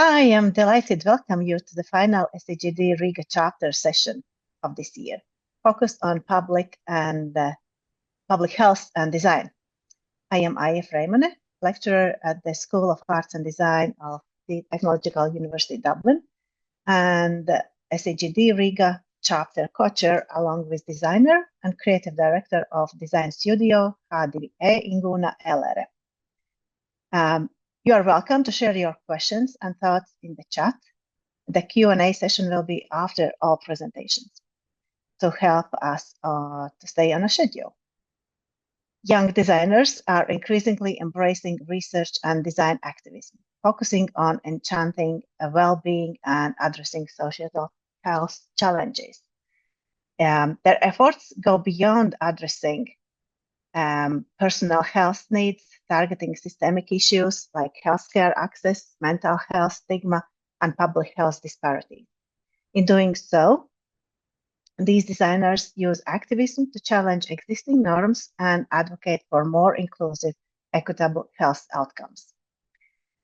I am delighted to welcome you to the final SEGD Riga chapter session of this year, focused on public health and design. I am Aija Freimane, lecturer at the School of Arts and Design of the Technological University Dublin, and SEGD Riga chapter co-chair, along with designer and creative director of design studio H.D. Inguna Elere. You are welcome to share your questions and thoughts in the chat. The Q&A session will be after all presentations to help us to stay on a schedule. Young designers are increasingly embracing research and design activism, focusing on enchanting well-being and addressing societal health challenges. Their efforts go beyond addressing personal health needs, targeting systemic issues like healthcare access, mental health stigma, and public health disparities. In doing so, these designers use activism to challenge existing norms and advocate for more inclusive, equitable health outcomes.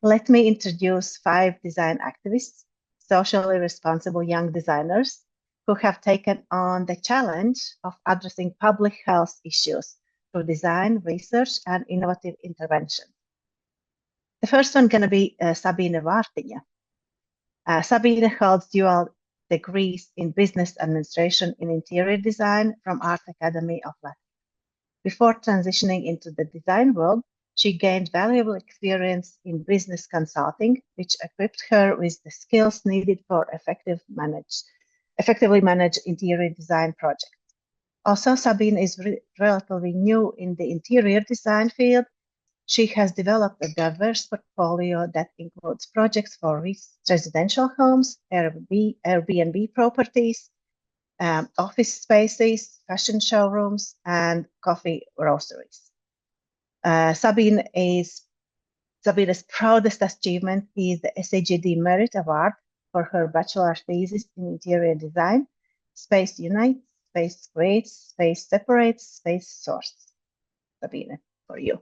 Let me introduce 5 design activists, socially responsible young designers who have taken on the challenge of addressing public health issues through design, research, and innovative intervention. The first one going to be Sabine Vārtiņa. Sabine holds dual degrees in business administration in interior design from Art Academy of Latvia. Before transitioning into the design world, she gained valuable experience in business consulting, which equipped her with the skills needed for effectively manage interior design projects. Also, Sabine is relatively new in the interior design field. She has developed a diverse portfolio that includes projects for residential homes, Airbnb properties, office spaces, fashion showrooms, and coffee roasteries. Sabine's proudest achievement is the SEGD Merit Award for her bachelor thesis in interior design, Space Unites, Space Creates, Space Separates, Space Sources. Sabine, for you.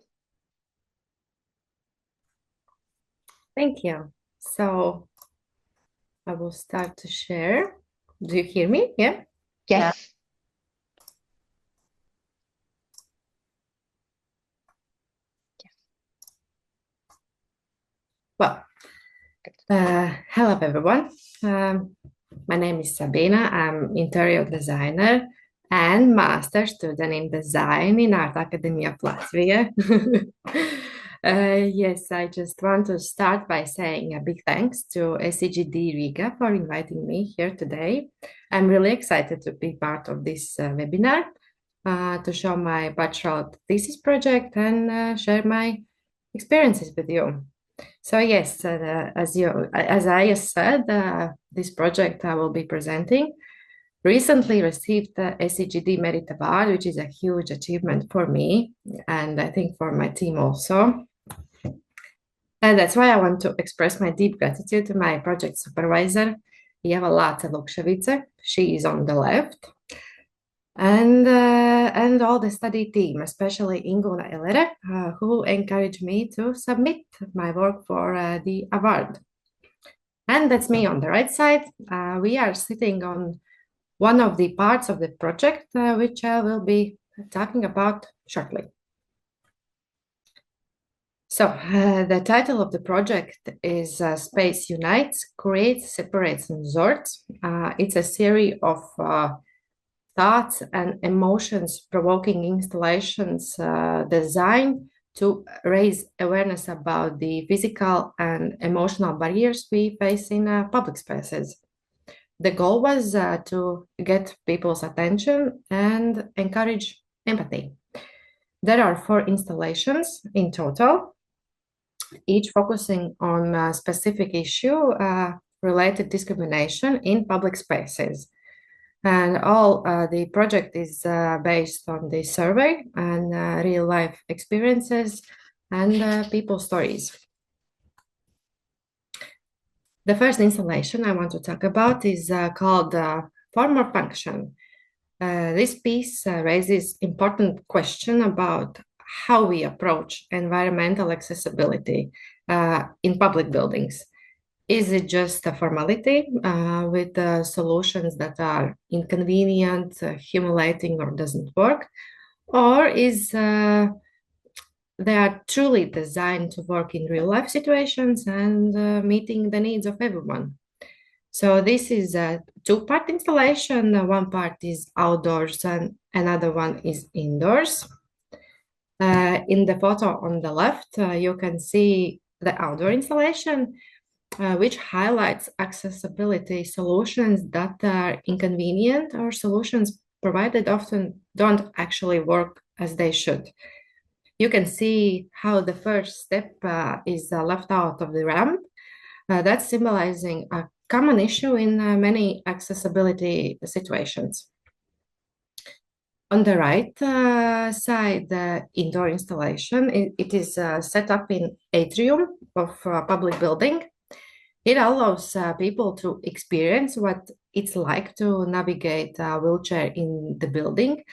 Thank you. So I will start to share. Do you hear me? Yeah? Yes. Well, hello everyone. My name is Sabina. I'm interior designer and master student in design in Art Academy of Latvia. Yes, I just want to start by saying a big thanks to SEGD Riga for inviting me here today. I'm really excited to be part of this webinar to show my bachelor thesis project and share my experiences with you. So yes, as I said, this project I will be presenting recently received the SEGD Merit Award, which is a huge achievement for me and I think for my team also. And that's why I want to express my deep gratitude to my project supervisor, Ieva Lukševice. She is on the left. And all the study team, especially Inguna Elere, who encouraged me to submit my work for the award. And that's me on the right side. We are sitting on one of the parts of the project, which I will be talking about shortly. So the title of the project is Space Unites, Creates, Separates, and Sorts. It's a series of thoughts and emotions provoking installations designed to raise awareness about the physical and emotional barriers we face in public spaces. The goal was to get people's attention and encourage empathy. There are 4 installations in total, each focusing on a specific issue related to discrimination in public spaces. And all the project is based on the survey and real-life experiences and people stories. The first installation I want to talk about is called Form or Function. This piece raises important question about how we approach environmental accessibility in public buildings. Is it just a formality with solutions that are inconvenient, humiliating, or doesn't work? Or is they are truly designed to work in real life situations and meeting the needs of everyone? So this is a two-part installation. One part is outdoors and another one is indoors. In the photo on the left, you can see the outdoor installation, which highlights accessibility solutions that are inconvenient or solutions provided often don't actually work as they should. You can see how the first step is left out of the ramp. That's symbolizing a common issue in many accessibility situations. On the right side, the indoor installation, it is set up in atrium of a public building. It allows people to experience what it's like to navigate a wheelchair in the building,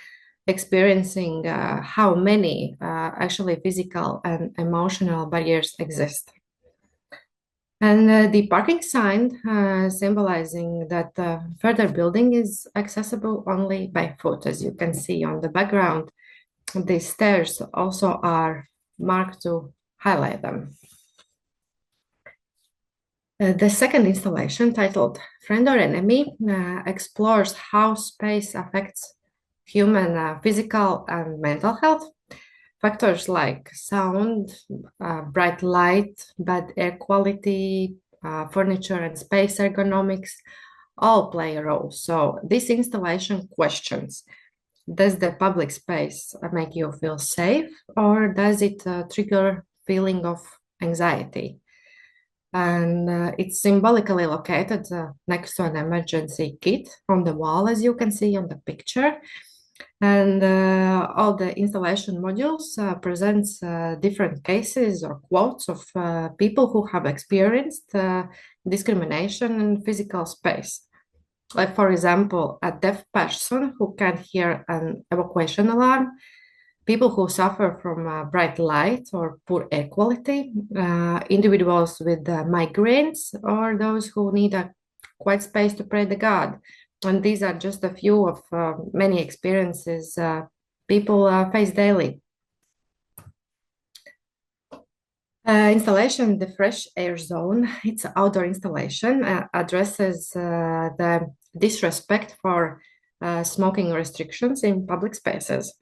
experiencing how many actually physical and emotional barriers exist. And the parking sign symbolizing that further building is accessible only by foot. As you can see on the background, the stairs also are marked to highlight them. The second installation, titled Friend or Enemy, explores how space affects human physical and mental health. Factors like sound, bright light, bad air quality, furniture and space ergonomics all play a role. So this installation questions, does the public space make you feel safe, or does it trigger feeling of anxiety? And it's symbolically located next to an emergency kit on the wall, as you can see on the picture. And all the installation modules presents different cases or quotes of people who have experienced discrimination in physical space. Like, for example, a deaf person who can hear an evacuation alarm, people who suffer from bright light or poor air quality, individuals with migraines, or those who need a quiet space to pray to God. And these are just a few of many experiences people face daily. Installation, the fresh air zone, it's an outdoor installation, addresses the disrespect for smoking restrictions in public spaces.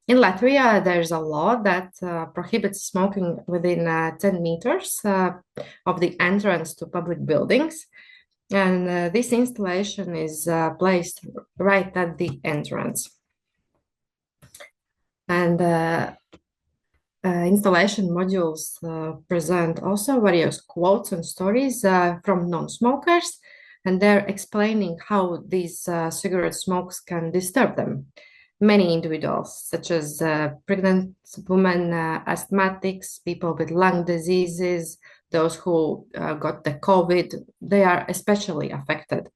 In Latvia, there's a law that prohibits smoking within 10 meters of the entrance to public buildings. And this installation is placed right at the entrance. And installation modules present also various quotes and stories from non-smokers, and they're explaining how these cigarette smokes can disturb them. Many individuals, such as pregnant women, asthmatics, people with lung diseases, those who got the COVID, they are especially affected.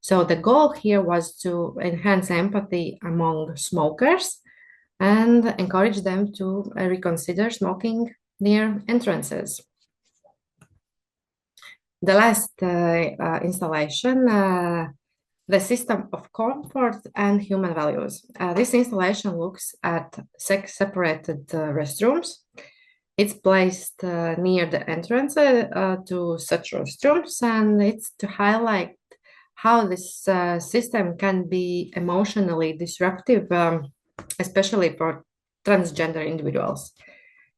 So the goal here was to enhance empathy among smokers and encourage them to reconsider smoking near entrances. The last installation, the system of comfort and human values. This installation looks at sex-separated restrooms. It's placed near the entrance to such restrooms, and it's to highlight how this system can be emotionally disruptive, especially for transgender individuals.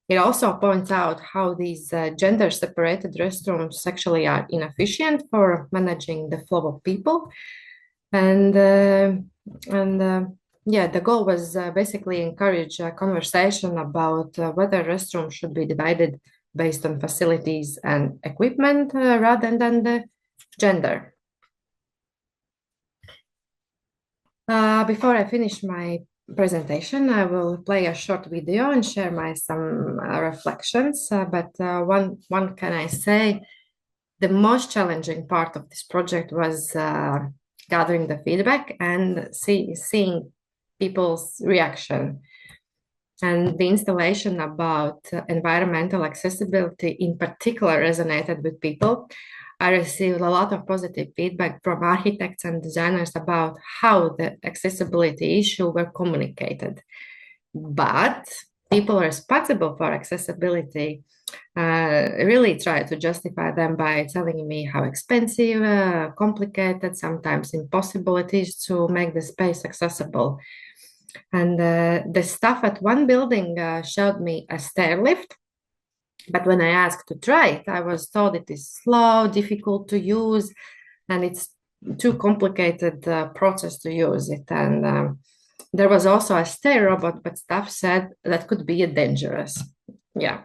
It also points out how these gender-separated restrooms actually are inefficient for managing the flow of people. And yeah, the goal was basically encourage a conversation about whether restrooms should be divided based on facilities and equipment rather than the gender. Before I finish my presentation, I will play a short video and share some reflections. But one can I say, the most challenging part of this project was gathering the feedback and seeing people's reaction. And the installation about environmental accessibility in particular resonated with people. I received a lot of positive feedback from architects and designers about how the accessibility issue were communicated. But people responsible for accessibility really try to justify them by telling me how expensive, complicated, sometimes impossible it is to make the space accessible. And the staff at one building showed me a stair lift, but when I asked to try it, I was told it is slow, difficult to use, and it's too complicated process to use it. And there was also a stair robot, but staff said that could be dangerous. Yeah.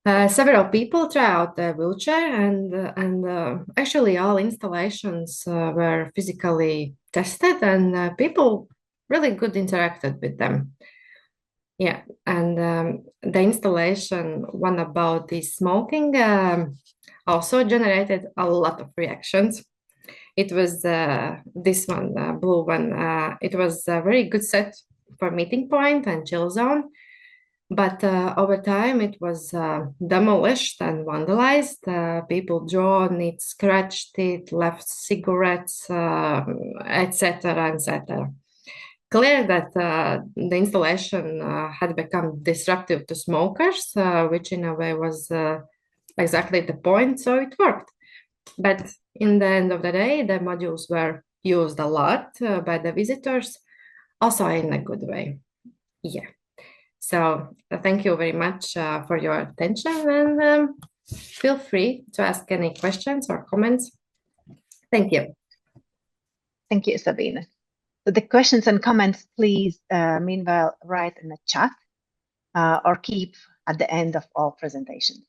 Several people try out the wheelchair, and actually all installations were physically tested, and people really good interacted with them. Yeah, and the installation one about the smoking also generated a lot of reactions. It was this one, blue one. It was a very good set for meeting point and chill zone. But over time, it was demolished and vandalized. People drawn it, scratched it, left cigarettes, etc., etc. Clear that the installation had become disruptive to smokers, which in a way was exactly the point, so it worked. But in the end of the day, the modules were used a lot by the visitors, also in a good way. Yeah. So thank you very much for your attention, and feel free to ask any questions or comments. Thank you. Thank you, Sabine. So the questions and comments, please, meanwhile, write in the chat or keep at the end of all presentations.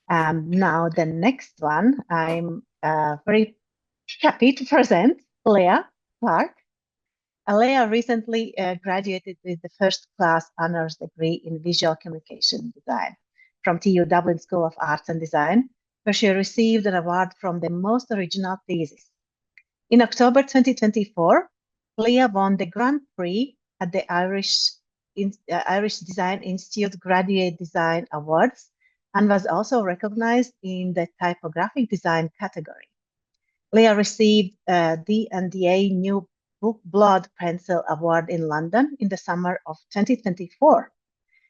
Now, the next one, I'm very happy to present Leah Clark. Leah recently graduated with the first class honors degree in visual communication design from TU Dublin School of Arts and Design, where she received an award from the most original thesis. In October 2024, Leah won the Grand Prix at the Irish Design Institute Graduate Design Awards and was also recognized in the typographic design category. Leah received the NDA New Book Blood Pencil Award in London in the summer of 2024.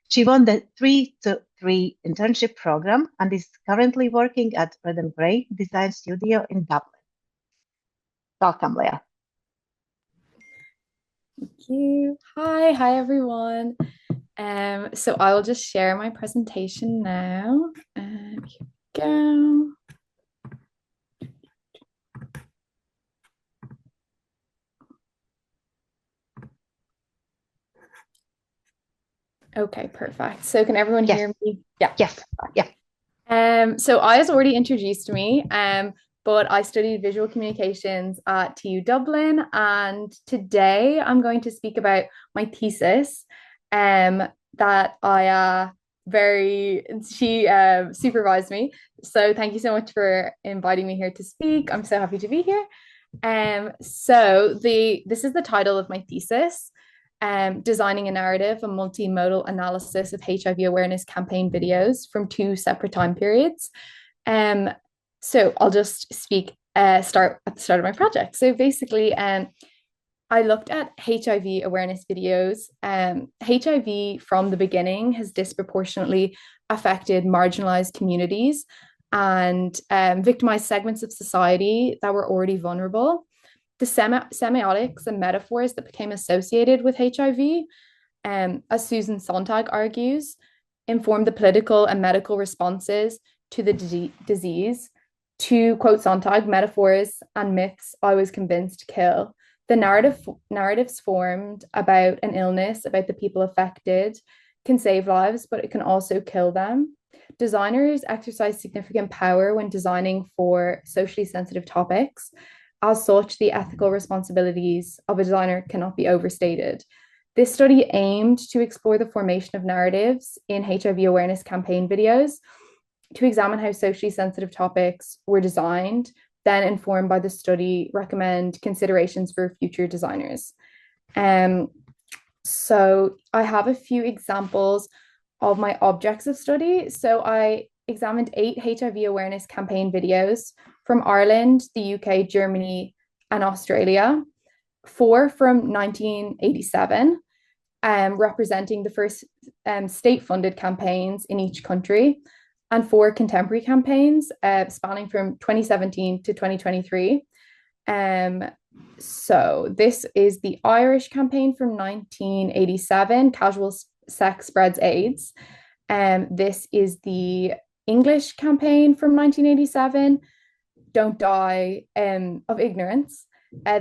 She won the 3-to-3 internship program and is currently working at Red and Grey Design Studio in Dublin. Welcome, Leah. Thank you. Hi everyone. So I will just share my presentation now. Here we go. Okay, perfect. So can everyone hear me? Yeah. Yes. Yeah. So Aya's already introduced me. But I studied visual communications at TU Dublin, and today I'm going to speak about my thesis that she supervised me. So thank you so much for inviting me here to speak. I'm so happy to be here. So this is the title of my thesis, designing a narrative, a multimodal analysis of HIV awareness campaign videos from 2 separate time periods. So I'll just start at the start of my project. So basically, I looked at HIV awareness videos. HIV from the beginning has disproportionately affected marginalized communities and victimized segments of society that were already vulnerable. The semiotics and metaphors that became associated with HIV, as Susan Sontag argues, informed the political and medical responses to the disease. To quote Sontag, metaphors and myths I was convinced kill. The narratives formed about an illness, about the people affected, can save lives, but it can also kill them. Designers exercise significant power when designing for socially sensitive topics. As such, the ethical responsibilities of a designer cannot be overstated. This study aimed to explore the formation of narratives in HIV awareness campaign videos, to examine how socially sensitive topics were designed, then informed by the study, recommend considerations for future designers. So I have a few examples of my objects of study. So I examined 8 HIV awareness campaign videos from Ireland, the UK, Germany, and Australia, 4 from 1987, representing the first state-funded campaigns in each country, and 4 contemporary campaigns spanning from 2017 to 2023. So this is the Irish campaign from 1987, Casual Sex Spreads AIDS. This is the English campaign from 1987, Don't Die of Ignorance.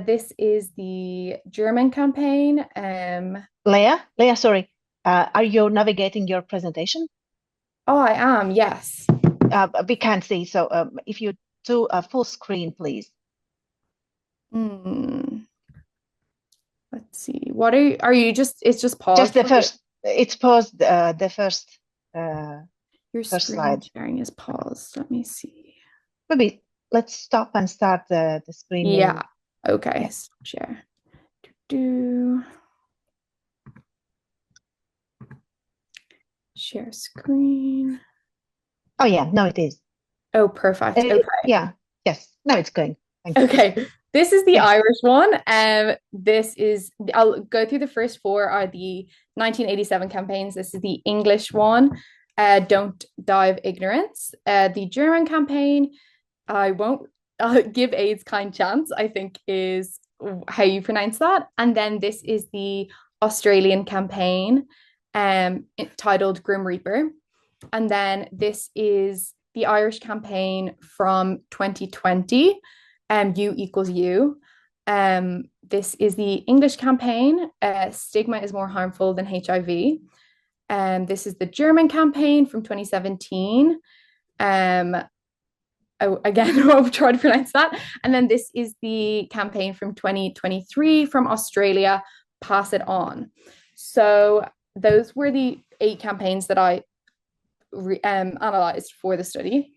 This is the German campaign. Leah, sorry. Are you navigating your presentation? Oh, I am, yes. We can't see, so if you do a full screen, please. Let's see. What are you just? It's just paused. Just the first. It's paused. The first. Your first screen slide. sharing is paused. Let me see. Maybe let's stop and start the screen. Yeah. Okay. Yeah. Share. Share screen. Oh yeah, no, it is. Oh, perfect. Okay. Yeah. Yes. No, it's going. Thank you. Okay. This is the Irish one. This is, I'll go through the first 4 are the 1987 campaigns. This is the English one, Don't Die of Ignorance. The German campaign, I won't give AIDS kind chance, I think is how you pronounce that. And then this is the Australian campaign, titled Grim Reaper. And then this is the Irish campaign from 2020, U equals U. This is the English campaign, Stigma is more harmful than HIV. This is the German campaign from 2017. Again, I'll try to pronounce that. And then this is the campaign from 2023 from Australia, Pass It On. So those were the 8 campaigns that I analyzed for the study.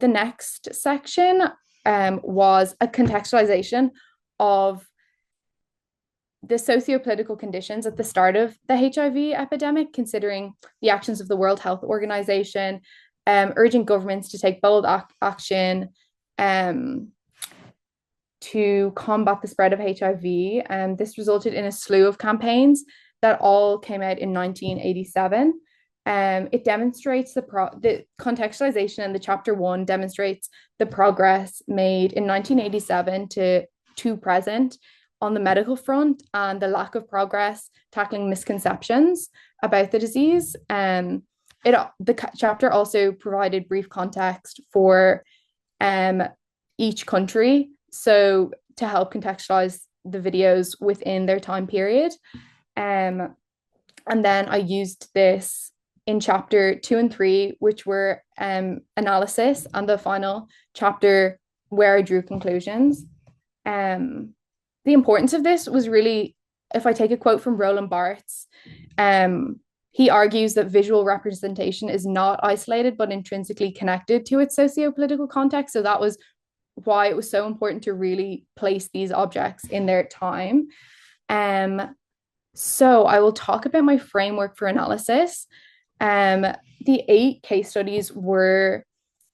The next section was a contextualization of the socio-political conditions at the start of the HIV epidemic, considering the actions of the World Health Organization, urging governments to take bold action to combat the spread of HIV. This resulted in a slew of campaigns that all came out in 1987. It demonstrates the contextualization in the chapter 1 demonstrates the progress made in 1987 to present on the medical front and the lack of progress tackling misconceptions about the disease. The chapter also provided brief context for each country, so to help contextualize the videos within their time period. And then I used this in chapter 2 and 3, which were analysis, and the final chapter where I drew conclusions. The importance of this was really, if I take a quote from Roland Barthes, he argues that visual representation is not isolated but intrinsically connected to its socio-political context. So that was why it was so important to really place these objects in their time. So I will talk about my framework for analysis. The 8 case studies were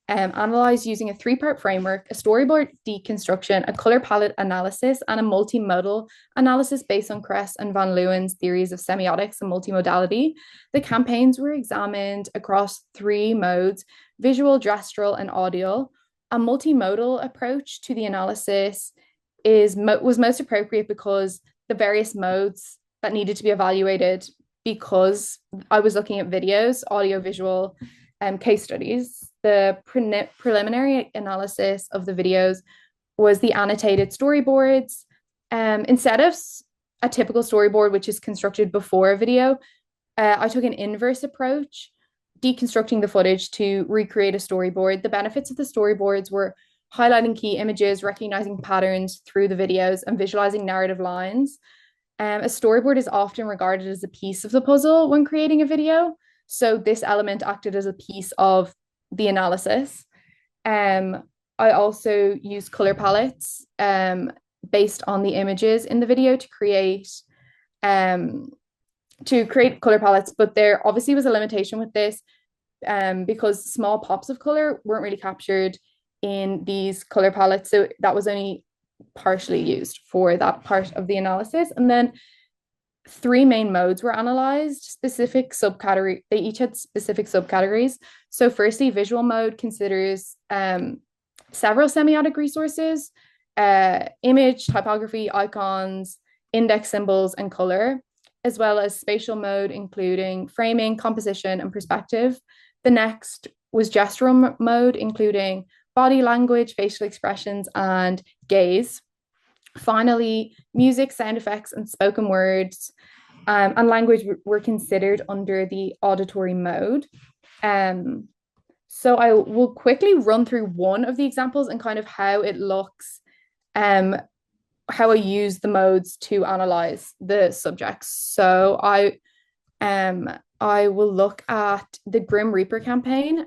analyzed using a 3-part framework: a storyboard deconstruction, a color palette analysis, and a multimodal analysis based on Kress and Van Leeuwen's theories of semiotics and multimodality. The campaigns were examined across 3 modes: visual, gestural, and audio. A multimodal approach to the analysis was most appropriate because the various modes that needed to be evaluated, because I was looking at videos, audio, visual, case studies. The preliminary analysis of the videos was the annotated storyboards. Instead of a typical storyboard, which is constructed before a video, I took an inverse approach, deconstructing the footage to recreate a storyboard. The benefits of the storyboards were highlighting key images, recognizing patterns through the videos, and visualizing narrative lines. A storyboard is often regarded as a piece of the puzzle when creating a video. So this element acted as a piece of the analysis. I also used color palettes based on the images in the video to create to create color palettes, but there obviously was a limitation with this because small pops of color weren't really captured in these color palettes. So that was only partially used for that part of the analysis. And then three main modes were analyzed, specific subcategory. They each had specific subcategories. So firstly, visual mode considers several semiotic resources, image, typography, icons, index symbols, and color, as well as spatial mode, including framing, composition, and perspective. The next was gestural mode, including body language, facial expressions, and gaze. Finally, music, sound effects, and spoken words and language were considered under the auditory mode. So I will quickly run through one of the examples and kind of how it looks, how I use the modes to analyze the subjects. So I will look at the Grim Reaper campaign.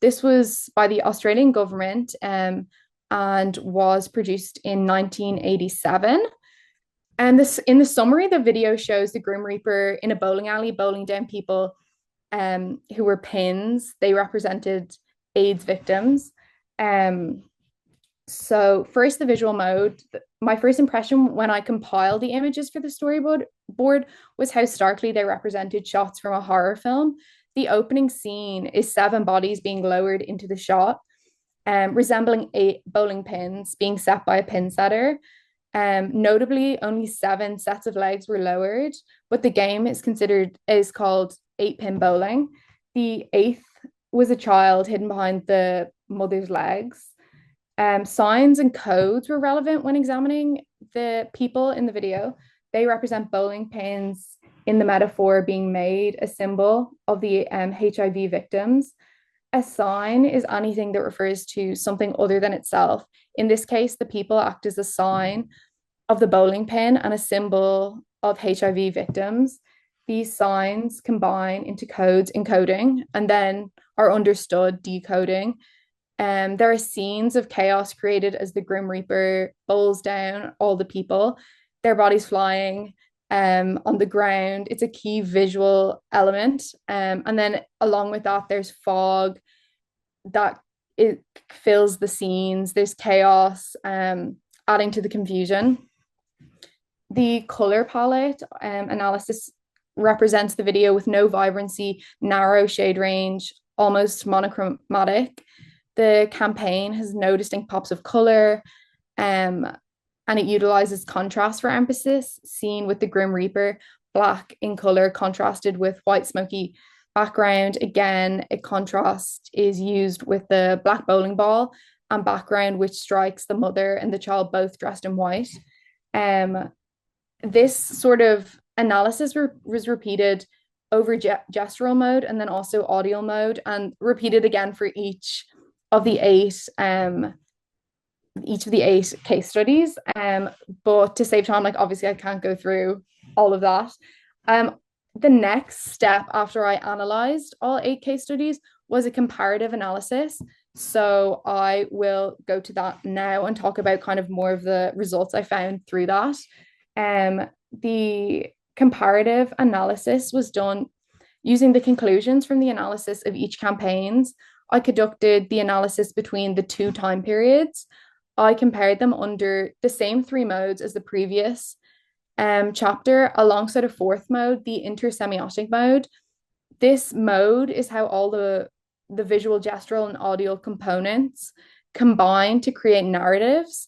This was by the Australian government and was produced in 1987. And this, in the summary, the video shows the Grim Reaper in a bowling alley bowling down people who were pins. They represented AIDS victims. So first, the visual mode. My first impression when I compiled the images for the storyboard was how starkly they represented shots from a horror film. The opening scene is 7 bodies being lowered into the shot, resembling 8 bowling pins being set by a pin setter. Notably, only 7 sets of legs were lowered, but the game is called 8-pin bowling. The 8th was a child hidden behind the mother's legs. Signs and codes were relevant when examining the people in the video. They represent bowling pins in the metaphor being made a symbol of the HIV victims. A sign is anything that refers to something other than itself. In this case, the people act as a sign of the bowling pin and a symbol of HIV victims. These signs combine into codes encoding and then are understood decoding. There are scenes of chaos created as the Grim Reaper bowls down all the people, their bodies flying on the ground. It's a key visual element. And then along with that, there's fog that it fills the scenes. There's chaos, adding to the confusion. The color palette analysis represents the video with no vibrancy, narrow shade range, almost monochromatic. The campaign has no distinct pops of color, and it utilizes contrast for emphasis, seen with the Grim Reaper, black in color contrasted with white smoky background. Again, a contrast is used with the black bowling ball and background, which strikes the mother and the child both dressed in white. This sort of analysis was repeated over gestural mode and then also audio mode, and repeated again for each of the 8 case studies. But to save time, like obviously I can't go through all of that. The next step after I analyzed all 8 case studies was a comparative analysis. So I will go to that now and talk about kind of more of the results I found through that. The comparative analysis was done using the conclusions from the analysis of each campaigns. I conducted the analysis between the 2 time periods. I compared them under the same 3 modes as the previous chapter, alongside a 4th mode, the intersemiotic mode. This mode is how all the visual, gestural, and audio components combine to create narratives.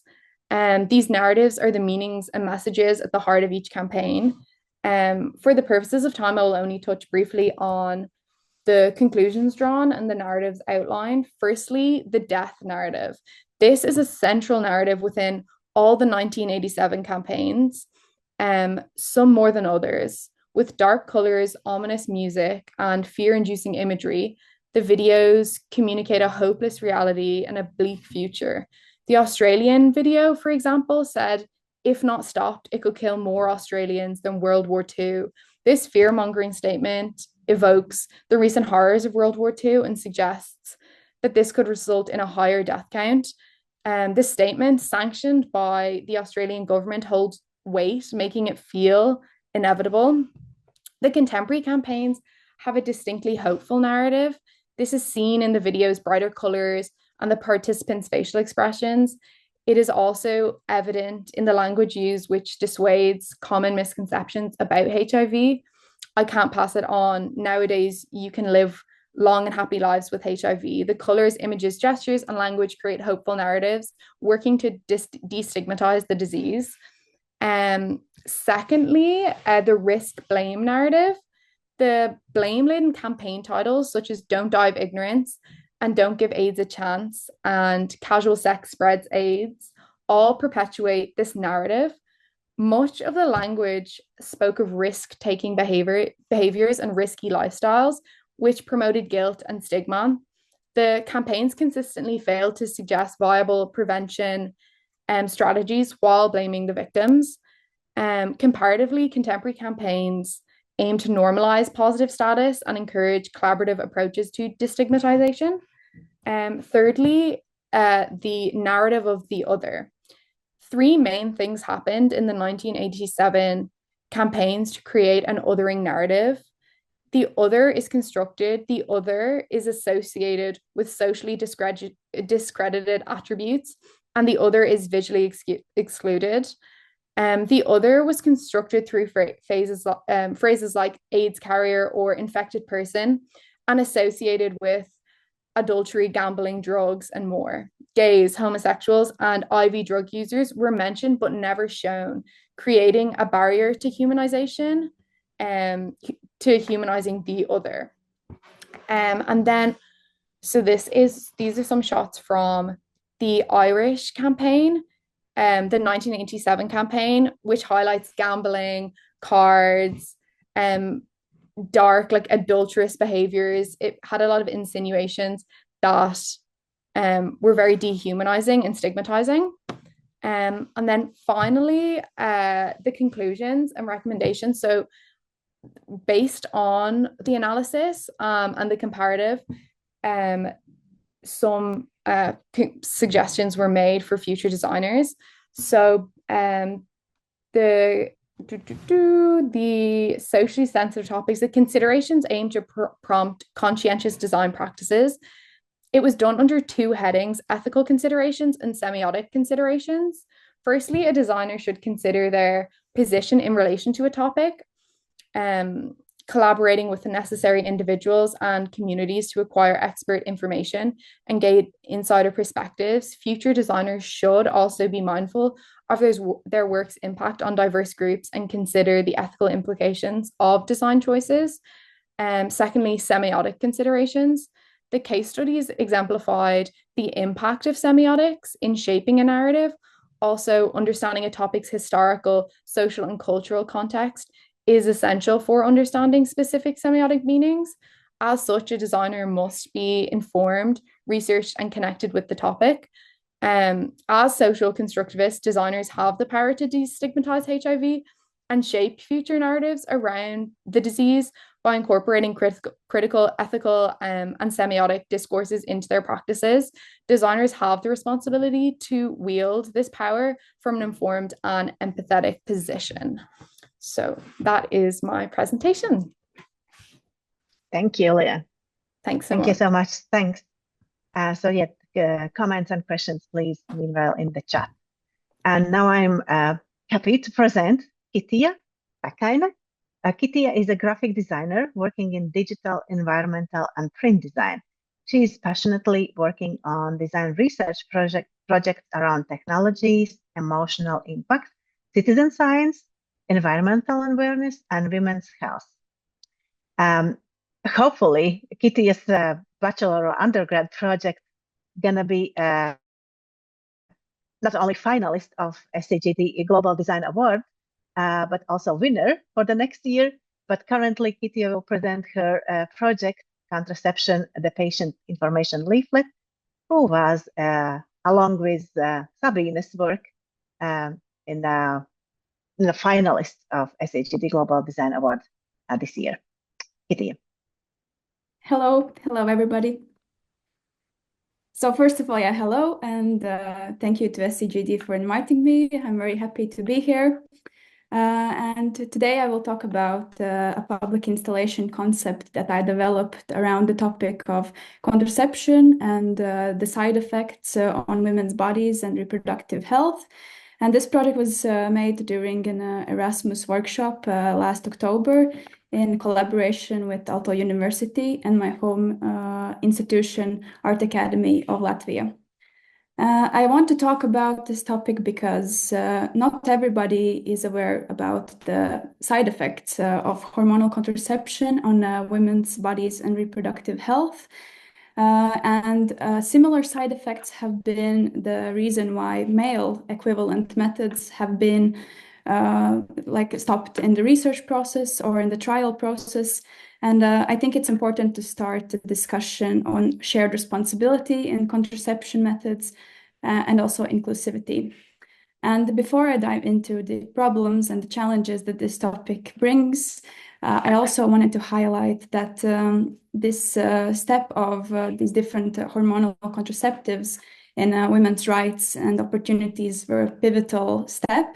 These narratives are the meanings and messages at the heart of each campaign. For the purposes of time, I will only touch briefly on the conclusions drawn and the narratives outlined. Firstly, the death narrative. This is a central narrative within all the 1987 campaigns, some more than others. With dark colors, ominous music, and fear-inducing imagery, the videos communicate a hopeless reality and a bleak future. The Australian video, for example, said, if not stopped, it could kill more Australians than World War II. This fear-mongering statement evokes the recent horrors of World War II and suggests that this could result in a higher death count. This statement, sanctioned by the Australian government, holds weight, making it feel inevitable. The contemporary campaigns have a distinctly hopeful narrative. This is seen in the video's brighter colors and the participants' facial expressions. It is also evident in the language used, which dissuades common misconceptions about HIV. I can't pass it on. Nowadays, you can live long and happy lives with HIV. The colors, images, gestures, and language create hopeful narratives, working to destigmatize the disease. Secondly, the risk blame narrative. The blame-laden campaign titles, such as Don't Die of Ignorance and Don't Give AIDS a Chance and Casual Sex Spreads AIDS, all perpetuate this narrative. Much of the language spoke of risk-taking behaviors and risky lifestyles, which promoted guilt and stigma. The campaigns consistently failed to suggest viable prevention strategies while blaming the victims. Comparatively, contemporary campaigns aim to normalize positive status and encourage collaborative approaches to destigmatization. Thirdly, the narrative of the other. Three main things happened in the 1987 campaigns to create an othering narrative. The other is constructed, the other is associated with socially discredited attributes, and the other is visually excluded. The other was constructed through phrases like AIDS carrier or infected person and associated with adultery, gambling, drugs, and more. Gays, homosexuals, and IV drug users were mentioned but never shown, creating a barrier to humanization, to humanizing the other. And then, so these are some shots from the Irish campaign, the 1987 campaign, which highlights gambling, cards, dark, like adulterous behaviors. It had a lot of insinuations that were very dehumanizing and stigmatizing. And then finally, the conclusions and recommendations. So based on the analysis and the comparative, some suggestions were made for future designers. So the socially sensitive topics, the considerations aim to prompt conscientious design practices. It was done under two headings: ethical considerations and semiotic considerations. Firstly, a designer should consider their position in relation to a topic, collaborating with the necessary individuals and communities to acquire expert information and gain insider perspectives. Future designers should also be mindful of their work's impact on diverse groups and consider the ethical implications of design choices. Secondly, semiotic considerations. The case studies exemplified the impact of semiotics in shaping a narrative. Also, understanding a topic's historical, social, and cultural context is essential for understanding specific semiotic meanings. As such, a designer must be informed, researched, and connected with the topic. As social constructivists, designers have the power to destigmatize HIV and shape future narratives around the disease by incorporating critical, ethical, and semiotic discourses into their practices. Designers have the responsibility to wield this power from an informed and empathetic position. So that is my presentation. Thank you, Leah. Thanks so much. Thank you so much. Thanks. So yeah, comments and questions, please, meanwhile, in the chat. And now I'm happy to present Kitija Pakaina. Kitija is a graphic designer working in digital, environmental, and print design. She is passionately working on design research projects around technologies, emotional impact, citizen science, environmental awareness, and women's health. Hopefully, Kitija's bachelor or undergrad project gonna be not only finalist of SEGD Global Design Award, but also winner for the next year. But currently, Kitija will present her project, Contraception, the Patient Information Leaflet, who was, along with Sabine's work, in the finalist of SEGD Global Design Award this year. Kitija. Hello everybody. So first of all, hello, and thank you to SEGD for inviting me. I'm very happy to be here. And today I will talk about a public installation concept that I developed around the topic of contraception and the side effects on women's bodies and reproductive health. And this project was made during an Erasmus workshop last October in collaboration with Aalto University and my home institution, Art Academy of Latvia. I want to talk about this topic because not everybody is aware about the side effects of hormonal contraception on women's bodies and reproductive health. And similar side effects have been the reason why male equivalent methods have been stopped in the research process or in the trial process. And I think it's important to start a discussion on shared responsibility in contraception methods and also inclusivity. And before I dive into the problems and the challenges that this topic brings, I also wanted to highlight that this step of these different hormonal contraceptives in women's rights and opportunities were a pivotal step.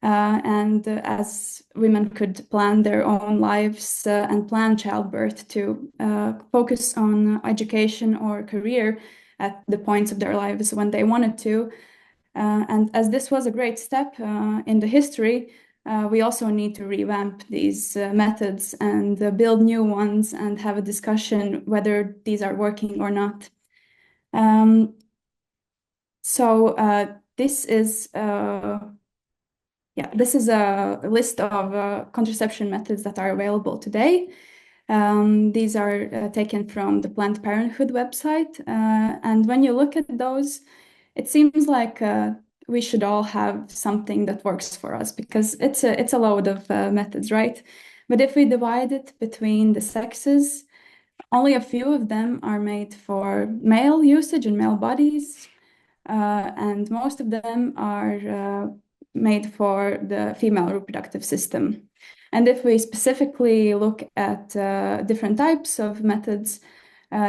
And as women could plan their own lives and plan childbirth to focus on education or career at the points of their lives when they wanted to. And as this was a great step in the history, we also need to revamp these methods and build new ones and have a discussion whether these are working or not. This is this is a list of contraception methods that are available today. These are taken from the Planned Parenthood website. And when you look at those, it seems like we should all have something that works for us because it's a load of methods, right? But if we divide it between the sexes, only a few of them are made for male usage in male bodies, and most of them are made for the female reproductive system. And if we specifically look at different types of methods,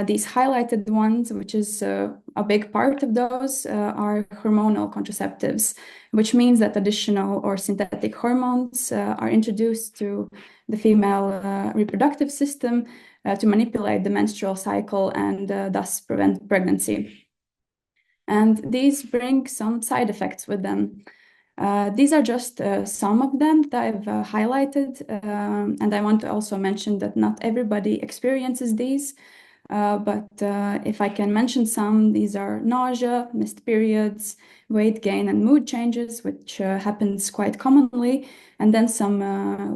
these highlighted ones, which is a big part of those, are hormonal contraceptives, which means that additional or synthetic hormones are introduced to the female reproductive system to manipulate the menstrual cycle and thus prevent pregnancy. And these bring some side effects with them. These are just some of them that I've highlighted, and I want to also mention that not everybody experiences these. But if I can mention some, these are nausea, missed periods, weight gain, and mood changes, which happens quite commonly. And then some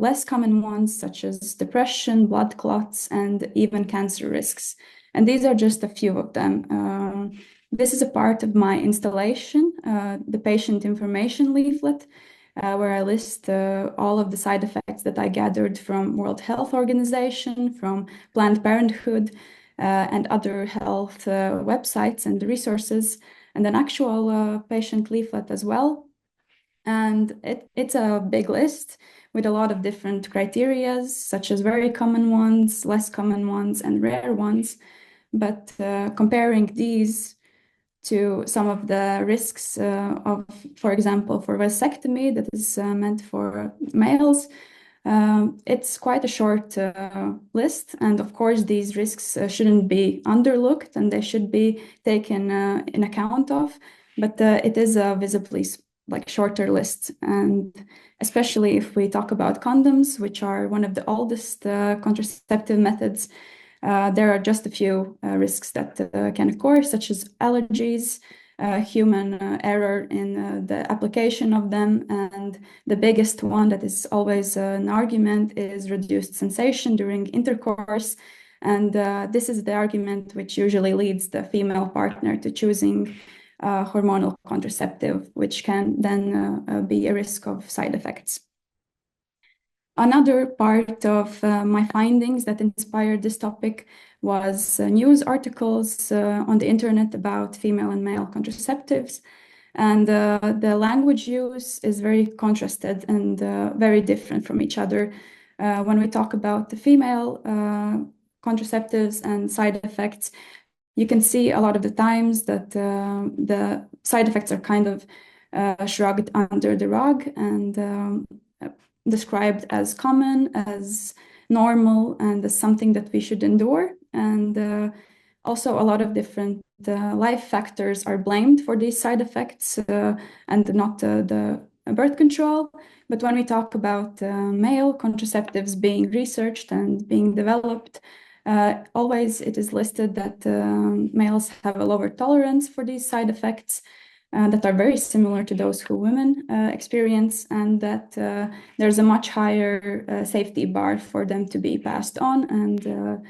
less common ones, such as depression, blood clots, and even cancer risks. And these are just a few of them. This is a part of my installation, the patient information leaflet, where I list all of the side effects that I gathered from World Health Organization, from Planned Parenthood, and other health websites and resources, and an actual patient leaflet as well. And it's a big list with a lot of different criteria, such as very common ones, less common ones, and rare ones. But comparing these to some of the risks of, for example, for vasectomy that is meant for males, it's quite a short list, and of course these risks shouldn't be underlooked and they should be taken in account of, but it is a visibly shorter list. And especially if we talk about condoms, which are one of the oldest contraceptive methods, there are just a few risks that can occur, such as allergies, human error in the application of them, and the biggest one that is always an argument is reduced sensation during intercourse. And this is the argument which usually leads the female partner to choosing hormonal contraceptive, which can then be a risk of side effects. Another part of my findings that inspired this topic was news articles on the internet about female and male contraceptives. And the language use is very contrasted and very different from each other. When we talk about the female contraceptives and side effects, you can see a lot of the times that the side effects are kind of shrugged under the rug, and described as common, as normal, and as something that we should endure. And also a lot of different life factors are blamed for these side effects and not the birth control. But when we talk about male contraceptives being researched and being developed, always it is listed that males have a lower tolerance for these side effects that are very similar to those who women experience, and that there's a much higher safety bar for them to be passed on and to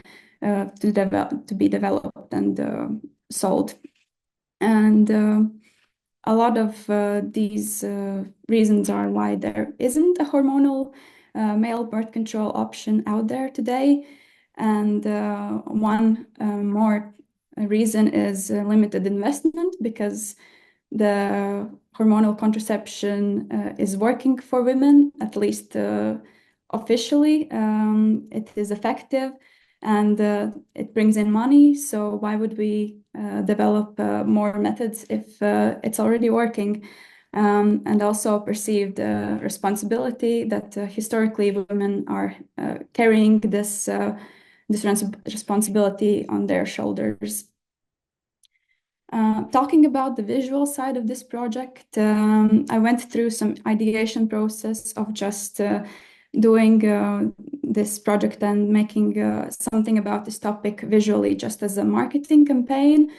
be developed and sold. And a lot of these reasons are why there isn't a hormonal male birth control option out there today. And one more reason is limited investment, because the hormonal contraception is working for women, at least officially. It is effective and it brings in money. So why would we develop more methods if it's already working? And also perceived responsibility that historically women are carrying this responsibility on their shoulders. Talking about the visual side of this project, I went through some ideation process of just doing this project and making something about this topic visually, just as a marketing campaign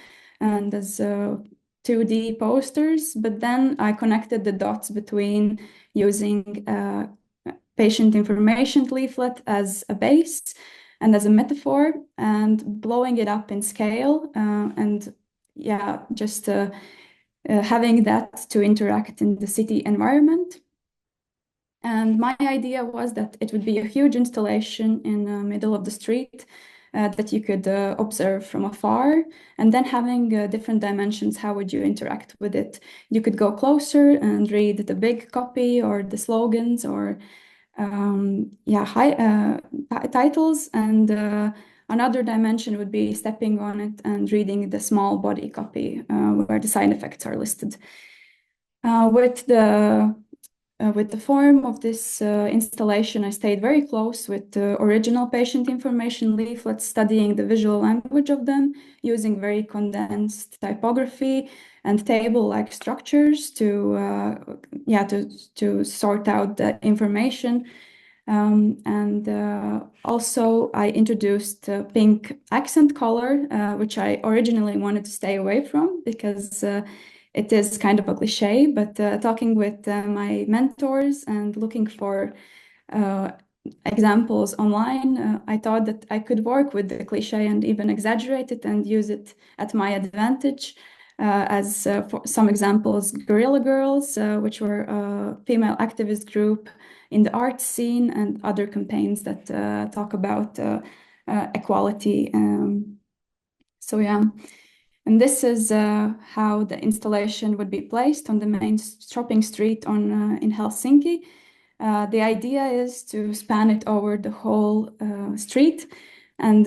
and as 2D posters. But then I connected the dots between using patient information leaflet as a base and as a metaphor, and blowing it up in scale, and just having that to interact in the city environment. And my idea was that it would be a huge installation in the middle of the street that you could observe from afar, and then having different dimensions. How would you interact with it? You could go closer and read the big copy or the slogans or titles, and another dimension would be stepping on it and reading the small body copy where the side effects are listed. With the form of this installation, I stayed very close with the original patient information leaflets, studying the visual language of them, using very condensed typography and table-like structures to sort out the information. Also, I introduced pink accent color, which I originally wanted to stay away from because it is kind of a cliche. But talking with my mentors and looking for examples online, I thought that I could work with the cliche and even exaggerate it and use it at my advantage. As for some examples, Guerrilla Girls, which were a female activist group in the art scene, and other campaigns that talk about equality. And this is how the installation would be placed on the main shopping street in Helsinki. The idea is to span it over the whole street and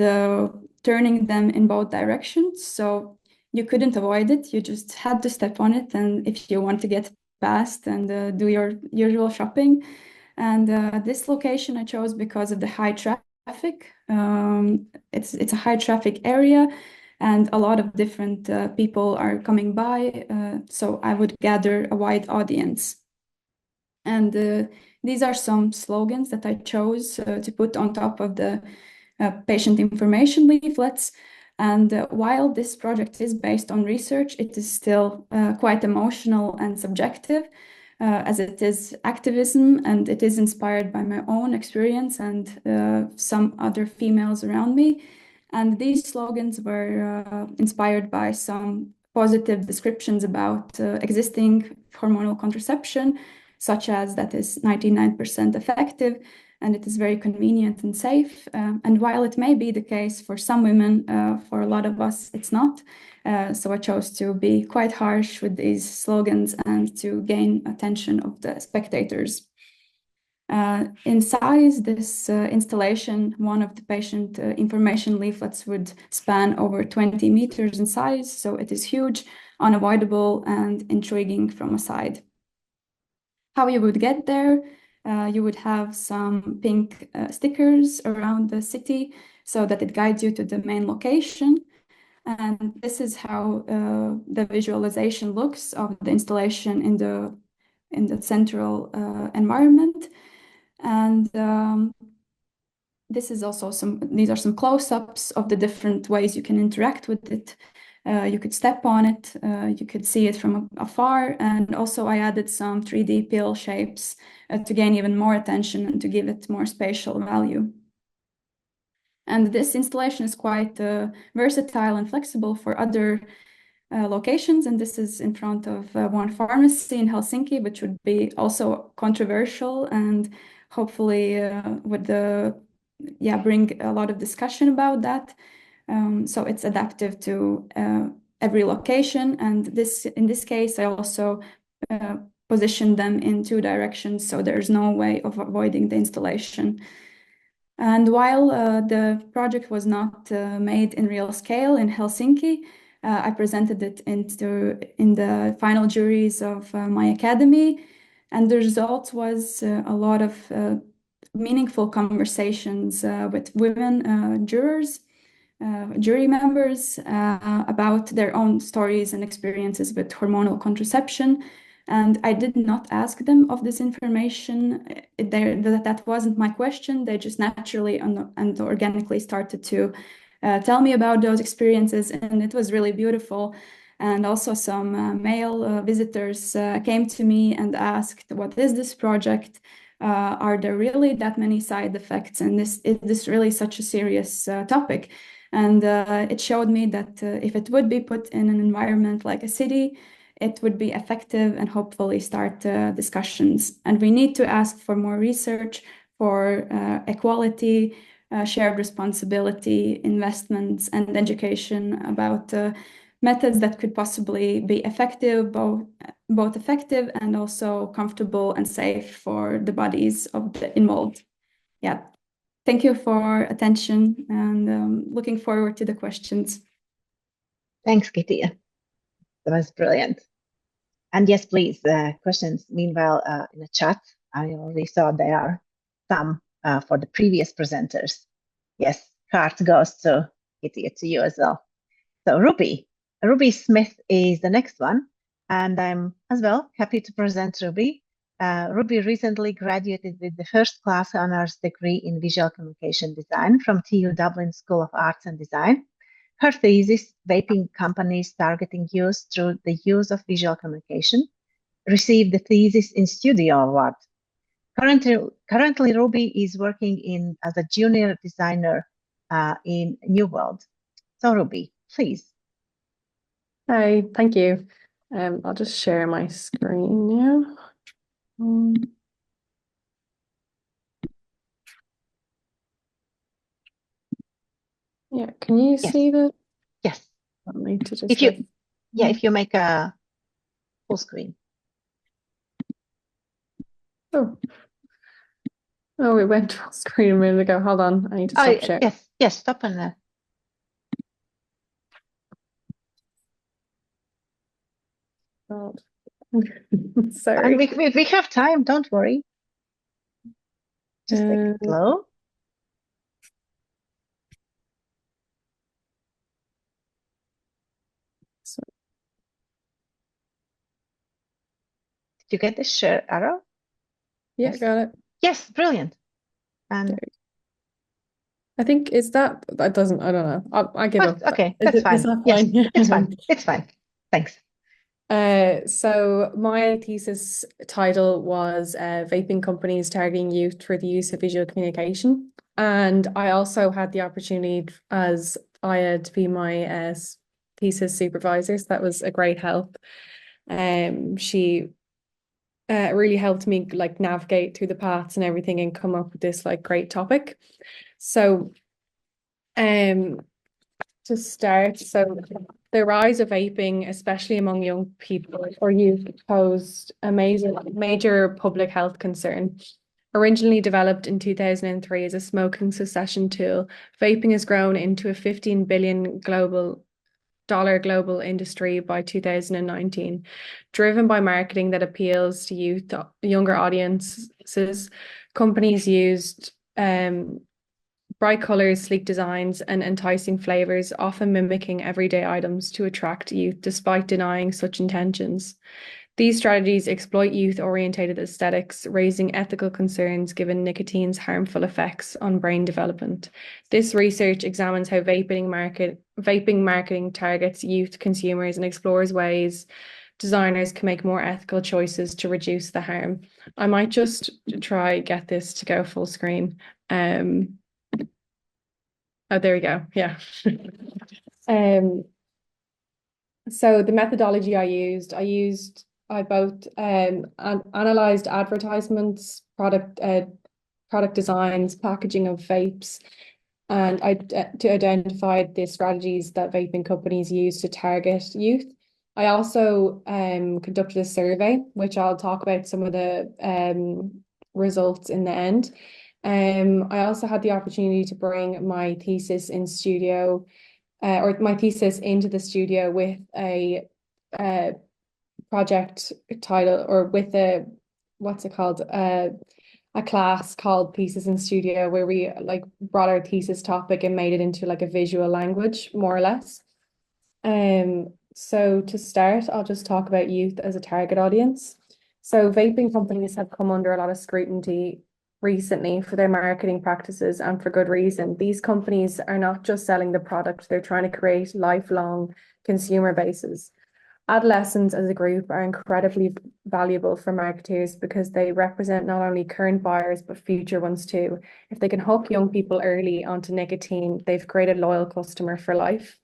turning them in both directions. So you couldn't avoid it. You just had to step on it. And if you want to get past and do your usual shopping. And this location I chose because of the high traffic. It's a high traffic area, and a lot of different people are coming by. So I would gather a wide audience. And these are some slogans that I chose to put on top of the patient information leaflets. And while this project is based on research, it is still quite emotional and subjective, as it is activism, and it is inspired by my own experience and some other females around me. And these slogans were inspired by some positive descriptions about existing hormonal contraception, such as that is 99% effective, and it is very convenient and safe. And while it may be the case for some women, for a lot of us, it's not. So I chose to be quite harsh with these slogans and to gain attention of the spectators. In size, this installation, one of the patient information leaflets would span over 20 meters in size. So it is huge, unavoidable, and intriguing from a side. How you would get there? you would have some pink stickers around the city so that it guides you to the main location. And this is how the visualization looks of the installation in the central environment. And these are some close-ups of the different ways you can interact with it. You could step on it, you could see it from afar, and also I added some 3D pill shapes to gain even more attention and to give it more spatial value. And this installation is quite versatile and flexible for other locations, and this is in front of one pharmacy in Helsinki, which would be also controversial and hopefully would bring a lot of discussion about that. So it's adaptive to every location, and in this case I also positioned them in 2 directions, so there's no way of avoiding the installation. And while the project was not made in real scale in Helsinki, I presented it in the final juries of my academy, and the result was a lot of meaningful conversations with women jurors, jury members about their own stories and experiences with hormonal contraception. And I did not ask them of this information. That wasn't my question. They just naturally and organically started to tell me about those experiences, and it was really beautiful. And also some male visitors came to me and asked, what is this project? Are there really that many side effects? And is this really such a serious topic? And it showed me that if it would be put in an environment like a city, it would be effective and hopefully start discussions. And we need to ask for more research, for equality, shared responsibility, investments, and education about methods that could possibly be effective, both effective and also comfortable and safe for the bodies of the involved. Yeah. Thank you for attention, and looking forward to the questions. Thanks, Kitty. That was brilliant. And yes, please, questions. Meanwhile, in the chat, I already saw there are some for the previous presenters. Yes, heart goes to Kitty, to you as well. So Ruby Smith is the next one, and I'm as well happy to present Ruby. Ruby recently graduated with the first class honors degree in visual communication design from TU Dublin School of Arts and Design. Her thesis, Vaping Companies Targeting Youth Through the Use of Visual Communication, received the Thesis in Studio Award. Currently, Ruby is working as a junior designer in New World. So Ruby, please. Hi, thank you. I'll just share my screen now. Yeah, can you see the? Yes. I need to just if you make a full screen. Oh, we went full screen a minute ago. Hold on, I need to stop sharing. Yes, stop on there. Oh. Sorry. And we have time, don't worry. Just take it slow. Did you get the share arrow? Yeah, got it. Yes, brilliant. And I think that doesn't, I don't know. I give up. Okay, that's fine. Yes, it's fine. It's fine. Thanks. So my thesis title was Vaping Companies Targeting Youth for the Use of Visual Communication. And I also had the opportunity as Aija to be my thesis supervisor. So that was a great help. She really helped me navigate through the paths and everything and come up with this great topic. So to start, the rise of vaping, especially among young people or youth, posed a major public health concern. Originally developed in 2003 as a smoking cessation tool, vaping has grown into a $15 billion global global industry by 2019. Driven by marketing that appeals to youth, younger audiences, companies used bright colors, sleek designs, and enticing flavors, often mimicking everyday items to attract youth despite denying such intentions. These strategies exploit youth-oriented aesthetics, raising ethical concerns given nicotine's harmful effects on brain development. This research examines how vaping marketing targets youth consumers and explores ways designers can make more ethical choices to reduce the harm. I might just try get this to go full screen. Oh, there we go. Yeah. So the methodology I both analyzed advertisements, product designs, packaging of vapes, and to identify the strategies that vaping companies use to target youth. I also conducted a survey, which I'll talk about some of the results in the end. I also had the opportunity to bring my thesis in studio, or my thesis into the studio with a project title, or with a class called Pieces in Studio, where we like brought our thesis topic and made it into like a visual language, more or less. So to start, I'll just talk about youth as a target audience. So vaping companies have come under a lot of scrutiny recently for their marketing practices, and for good reason. These companies are not just selling the product, they're trying to create lifelong consumer bases. Adolescents as a group are incredibly valuable for marketers because they represent not only current buyers, but future ones too. If they can hook young people early onto nicotine, they've created a loyal customer for life.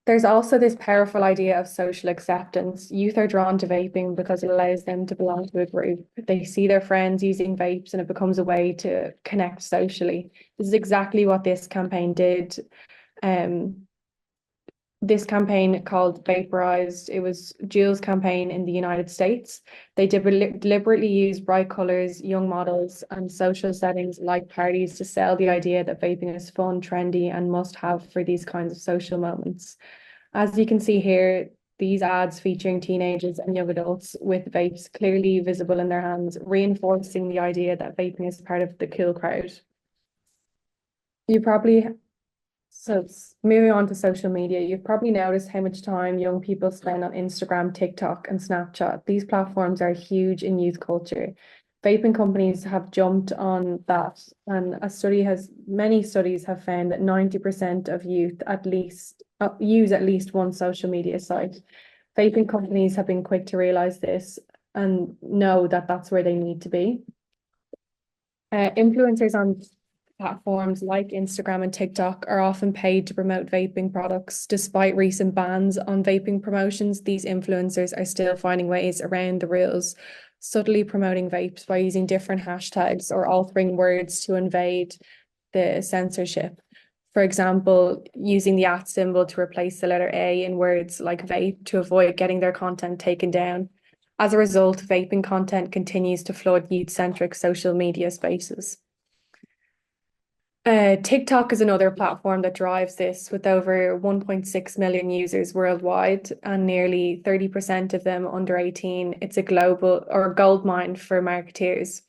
There's also this powerful idea of social acceptance. Youth are drawn to vaping because it allows them to belong to a group. They see their friends using vapes and it becomes a way to connect socially. This is exactly what this campaign did. This campaign called Vaporized, it was Juul's campaign in the United States. They deliberately used bright colors, young models, and social settings like parties to sell the idea that vaping is fun, trendy, and must have for these kinds of social moments. As you can see here, these ads featuring teenagers and young adults with vapes clearly visible in their hands, reinforcing the idea that vaping is part of the cool crowd. So moving on to social media, you've probably noticed how much time young people spend on Instagram, TikTok, and Snapchat. These platforms are huge in youth culture. Vaping companies have jumped on that, and many studies have found that 90% of youth use at least one social media site. Vaping companies have been quick to realize this and know that that's where they need to be. Influencers on platforms like Instagram and TikTok are often paid to promote vaping products. Despite recent bans on vaping promotions, these influencers are still finding ways around the rules, subtly promoting vapes by using different hashtags or altering words to evade the censorship. For example, using the @ symbol to replace the letter A in words like vape to avoid getting their content taken down. As a result, vaping content continues to flood youth-centric social media spaces. TikTok is another platform that drives this, with over 1.6 million users worldwide and nearly 30% of them under 18. It's a global or goldmine for marketeers.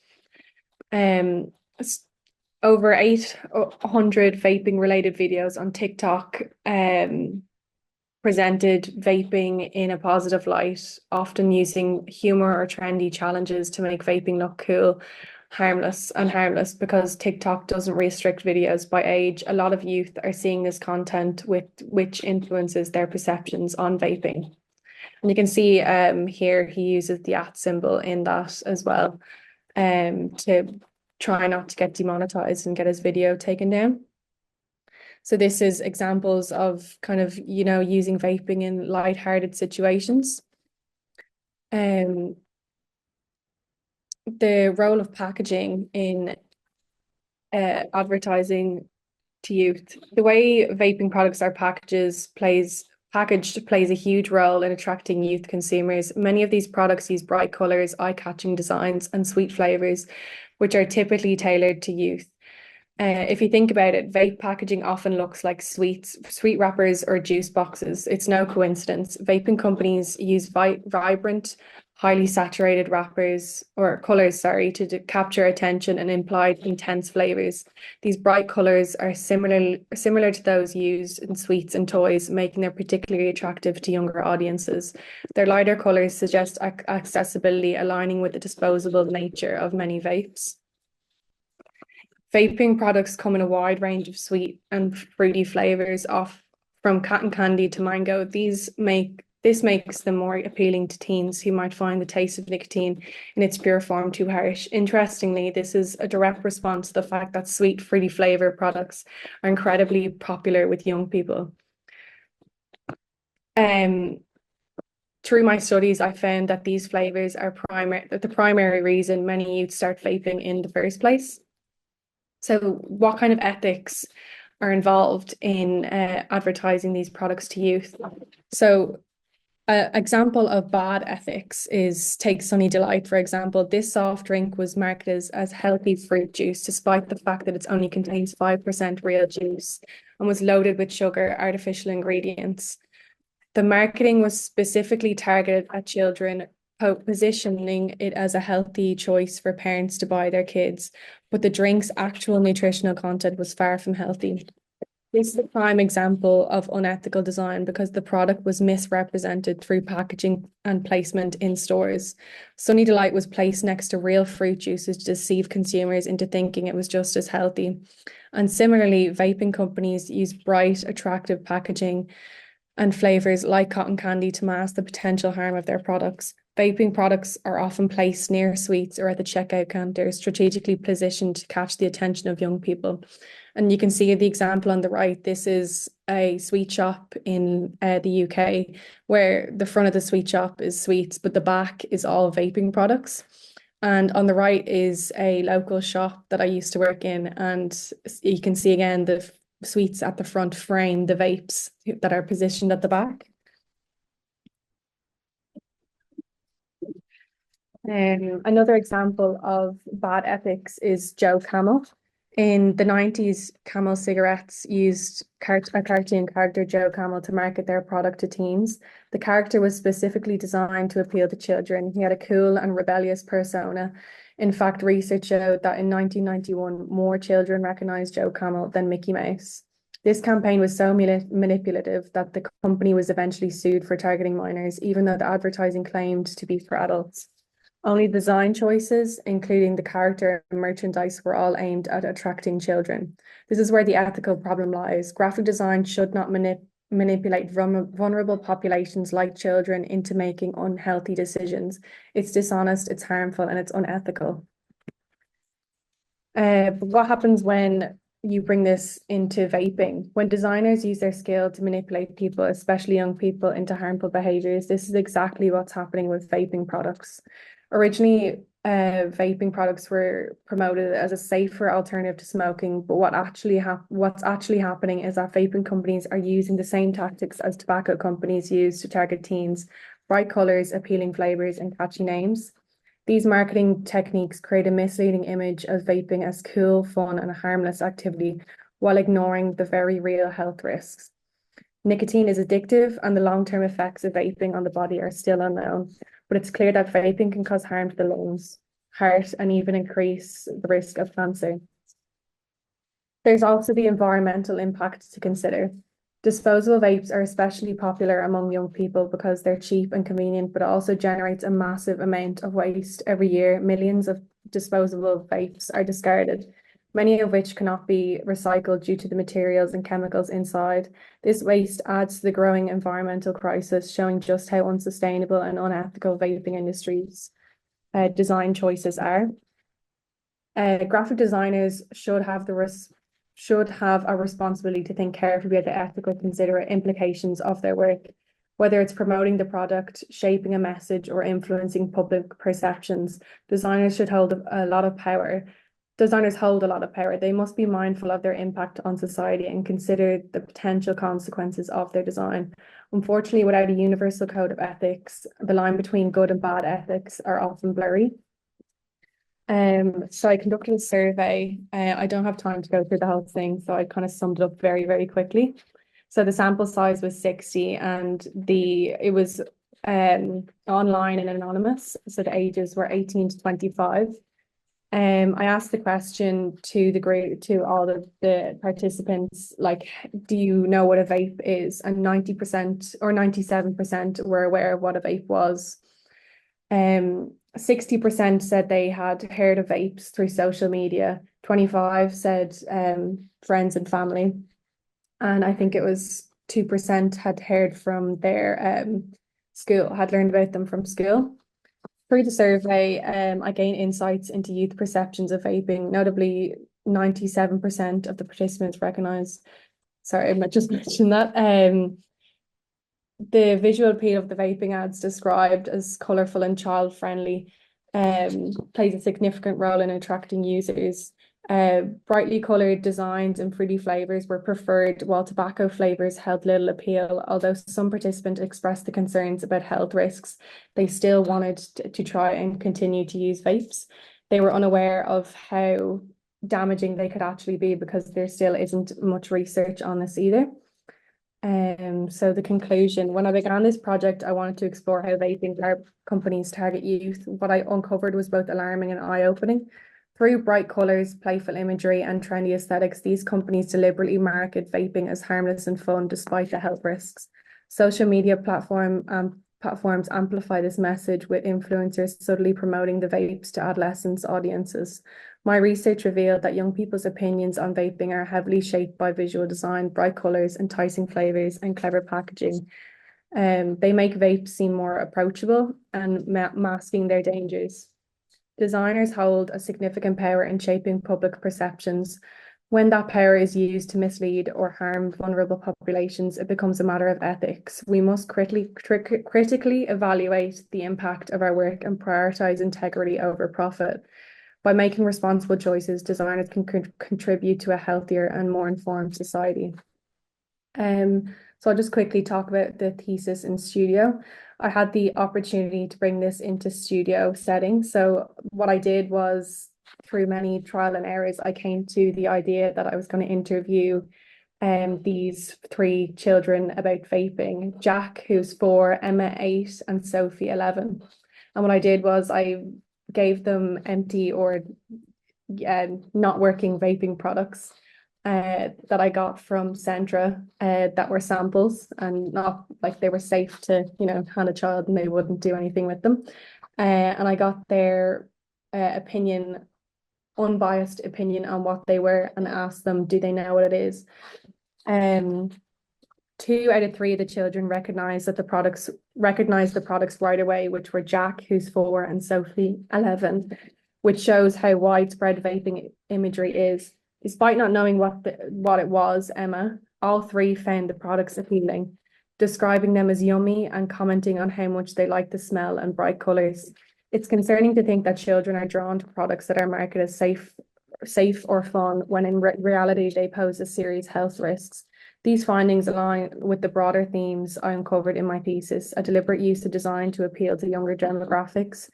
Over 800 vaping related videos on TikTok presented vaping in a positive light, often using humor or trendy challenges to make vaping look cool, harmless, because TikTok doesn't restrict videos by age. A lot of youth are seeing this content which influences their perceptions on vaping. And you can see here he uses the @ symbol in that as well, to try not to get demonetized and get his video taken down. So this is examples of kind of, using vaping in lighthearted situations. The role of packaging in advertising to youth. The way vaping products are packaged plays a huge role in attracting youth consumers. Many of these products use bright colors, eye-catching designs, and sweet flavors, which are typically tailored to youth. If you think about it, vape packaging often looks like sweet wrappers or juice boxes. It's no coincidence. Vaping companies use vibrant, highly saturated wrappers or colors, to capture attention and imply intense flavors. These bright colors are similar to those used in sweets and toys, making them particularly attractive to younger audiences. Their lighter colors suggest accessibility, aligning with the disposable nature of many vapes. Vaping products come in a wide range of sweet and fruity flavors, from cotton candy to mango. This makes them more appealing to teens who might find the taste of nicotine in its pure form too harsh. Interestingly, this is a direct response to the fact that sweet, fruity flavor products are incredibly popular with young people. Through my studies, I found that these flavors are the primary reason many youth start vaping in the first place. So what kind of ethics are involved in advertising these products to youth? So an example of bad ethics is, take Sunny Delight, for example. This soft drink was marketed as healthy fruit juice, despite the fact that it only contains 5% real juice and was loaded with sugar, artificial ingredients. The marketing was specifically targeted at children, positioning it as a healthy choice for parents to buy their kids, but the drink's actual nutritional content was far from healthy. This is a prime example of unethical design because the product was misrepresented through packaging and placement in stores. Sunny Delight was placed next to real fruit juices to deceive consumers into thinking it was just as healthy. And similarly, vaping companies use bright, attractive packaging and flavors like cotton candy to mask the potential harm of their products. Vaping products are often placed near sweets or at the checkout counter, strategically positioned to catch the attention of young people. And you can see the example on the right. This is a sweet shop in the UK, where the front of the sweet shop is sweets, but the back is all vaping products. And on the right is a local shop that I used to work in. And you can see again the sweets at the front frame the vapes that are positioned at the back. Another example of bad ethics is Joe Camel. In the 90s, Camel cigarettes used a cartoon character, Joe Camel, to market their product to teens. The character was specifically designed to appeal to children. He had a cool and rebellious persona. In fact, research showed that in 1991, more children recognized Joe Camel than Mickey Mouse. This campaign was so manipulative that the company was eventually sued for targeting minors, even though the advertising claimed to be for adults. Only design choices, including the character and merchandise, were all aimed at attracting children. This is where the ethical problem lies. Graphic design should not manipulate vulnerable populations like children into making unhealthy decisions. It's dishonest, it's harmful, and it's unethical. But what happens when you bring this into vaping? When designers use their skill to manipulate people, especially young people, into harmful behaviors, this is exactly what's happening with vaping products. Originally, vaping products were promoted as a safer alternative to smoking, but what's actually happening is that vaping companies are using the same tactics as tobacco companies use to target teens: bright colors, appealing flavors, and catchy names. These marketing techniques create a misleading image of vaping as cool, fun, and a harmless activity, while ignoring the very real health risks. Nicotine is addictive, and the long-term effects of vaping on the body are still unknown, but it's clear that vaping can cause harm to the lungs, heart, and even increase the risk of cancer. There's also the environmental impact to consider. Disposable vapes are especially popular among young people because they're cheap and convenient, but it also generates a massive amount of waste every year. Millions of disposable vapes are discarded, many of which cannot be recycled due to the materials and chemicals inside. This waste adds to the growing environmental crisis, showing just how unsustainable and unethical vaping industries' design choices are. Graphic designers should have a responsibility to think carefully about the ethical considerate implications of their work, whether it's promoting the product, shaping a message, or influencing public perceptions. Designers hold a lot of power. They must be mindful of their impact on society and consider the potential consequences of their design. Unfortunately, without a universal code of ethics, the line between good and bad ethics are often blurry. So I conducted a survey. I don't have time to go through the whole thing, so I kind of summed it up very, very quickly. So the sample size was 60, and it was online and anonymous. So the ages were 18 to 25. I asked the question to all of the participants, like, do you know what a vape is? And 90% or 97% were aware of what a vape was. 60% said they had heard of vapes through social media. 25 said friends and family. And I think it was 2% had heard from their school, had learned about them from school. Through the survey, I gained insights into youth perceptions of vaping. Notably, 97% of the participants recognized, sorry, I just mentioned that, the visual appeal of the vaping ads, described as colourful and child-friendly, plays a significant role in attracting users. Brightly coloured designs and fruity flavours were preferred, while tobacco flavours held little appeal. Although some participants expressed the concerns about health risks, they still wanted to try and continue to use vapes. They were unaware of how damaging they could actually be, because there still isn't much research on this either. So the conclusion: when I began this project, I wanted to explore how vaping companies target youth. What I uncovered was both alarming and eye-opening. Through bright colours, playful imagery, and trendy aesthetics, these companies deliberately market vaping as harmless and fun despite the health risks. Social media platforms amplify this message, with influencers subtly promoting the vapes to adolescents' audiences. My research revealed that young people's opinions on vaping are heavily shaped by visual design, bright colours, enticing flavours, and clever packaging. They make vapes seem more approachable and masking their dangers. Designers hold a significant power in shaping public perceptions. When that power is used to mislead or harm vulnerable populations, it becomes a matter of ethics. We must critically evaluate the impact of our work and prioritise integrity over profit. By making responsible choices, designers can contribute to a healthier and more informed society. So I'll just quickly talk about the thesis in studio. I had the opportunity to bring this into studio setting. So what I did was, through many trial and errors, I came to the idea that I was going to interview these 3 children about vaping: Jack, who's 4, Emma, 8, and Sophie, 11. And what I did was I gave them empty or not working vaping products that I got from Centra that were samples, and not like they were safe to, hand a child and they wouldn't do anything with them. And I got their unbiased opinion on what they were, and asked them, do they know what it is? 2 out of 3 of the children recognized the products right away, which were Jack, who's 4, and Sophie, 11, which shows how widespread vaping imagery is. Despite not knowing what it was, Emma, all 3 found the products appealing, describing them as yummy and commenting on how much they like the smell and bright colours. It's concerning to think that children are drawn to products that are marketed as safe or fun, when in reality they pose a serious health risks. These findings align with the broader themes I uncovered in my thesis: a deliberate use of design to appeal to younger demographics.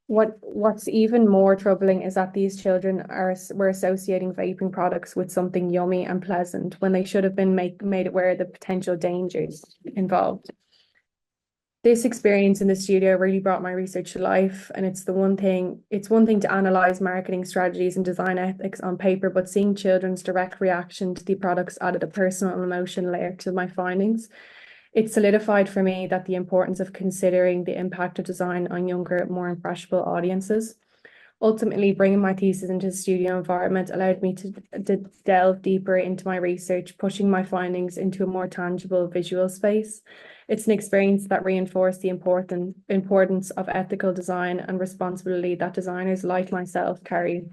What's even more troubling is that these children were associating vaping products with something yummy and pleasant, when they should have been made aware of the potential dangers involved. This experience in the studio really brought my research to life, and it's one thing to analyze marketing strategies and design ethics on paper, but seeing children's direct reaction to the products added a personal and emotional layer to my findings. It solidified for me that the importance of considering the impact of design on younger, more impressionable audiences. Ultimately, bringing my thesis into the studio environment allowed me to delve deeper into my research, pushing my findings into a more tangible visual space. It's an experience that reinforced the importance of ethical design and responsibility that designers like myself carry.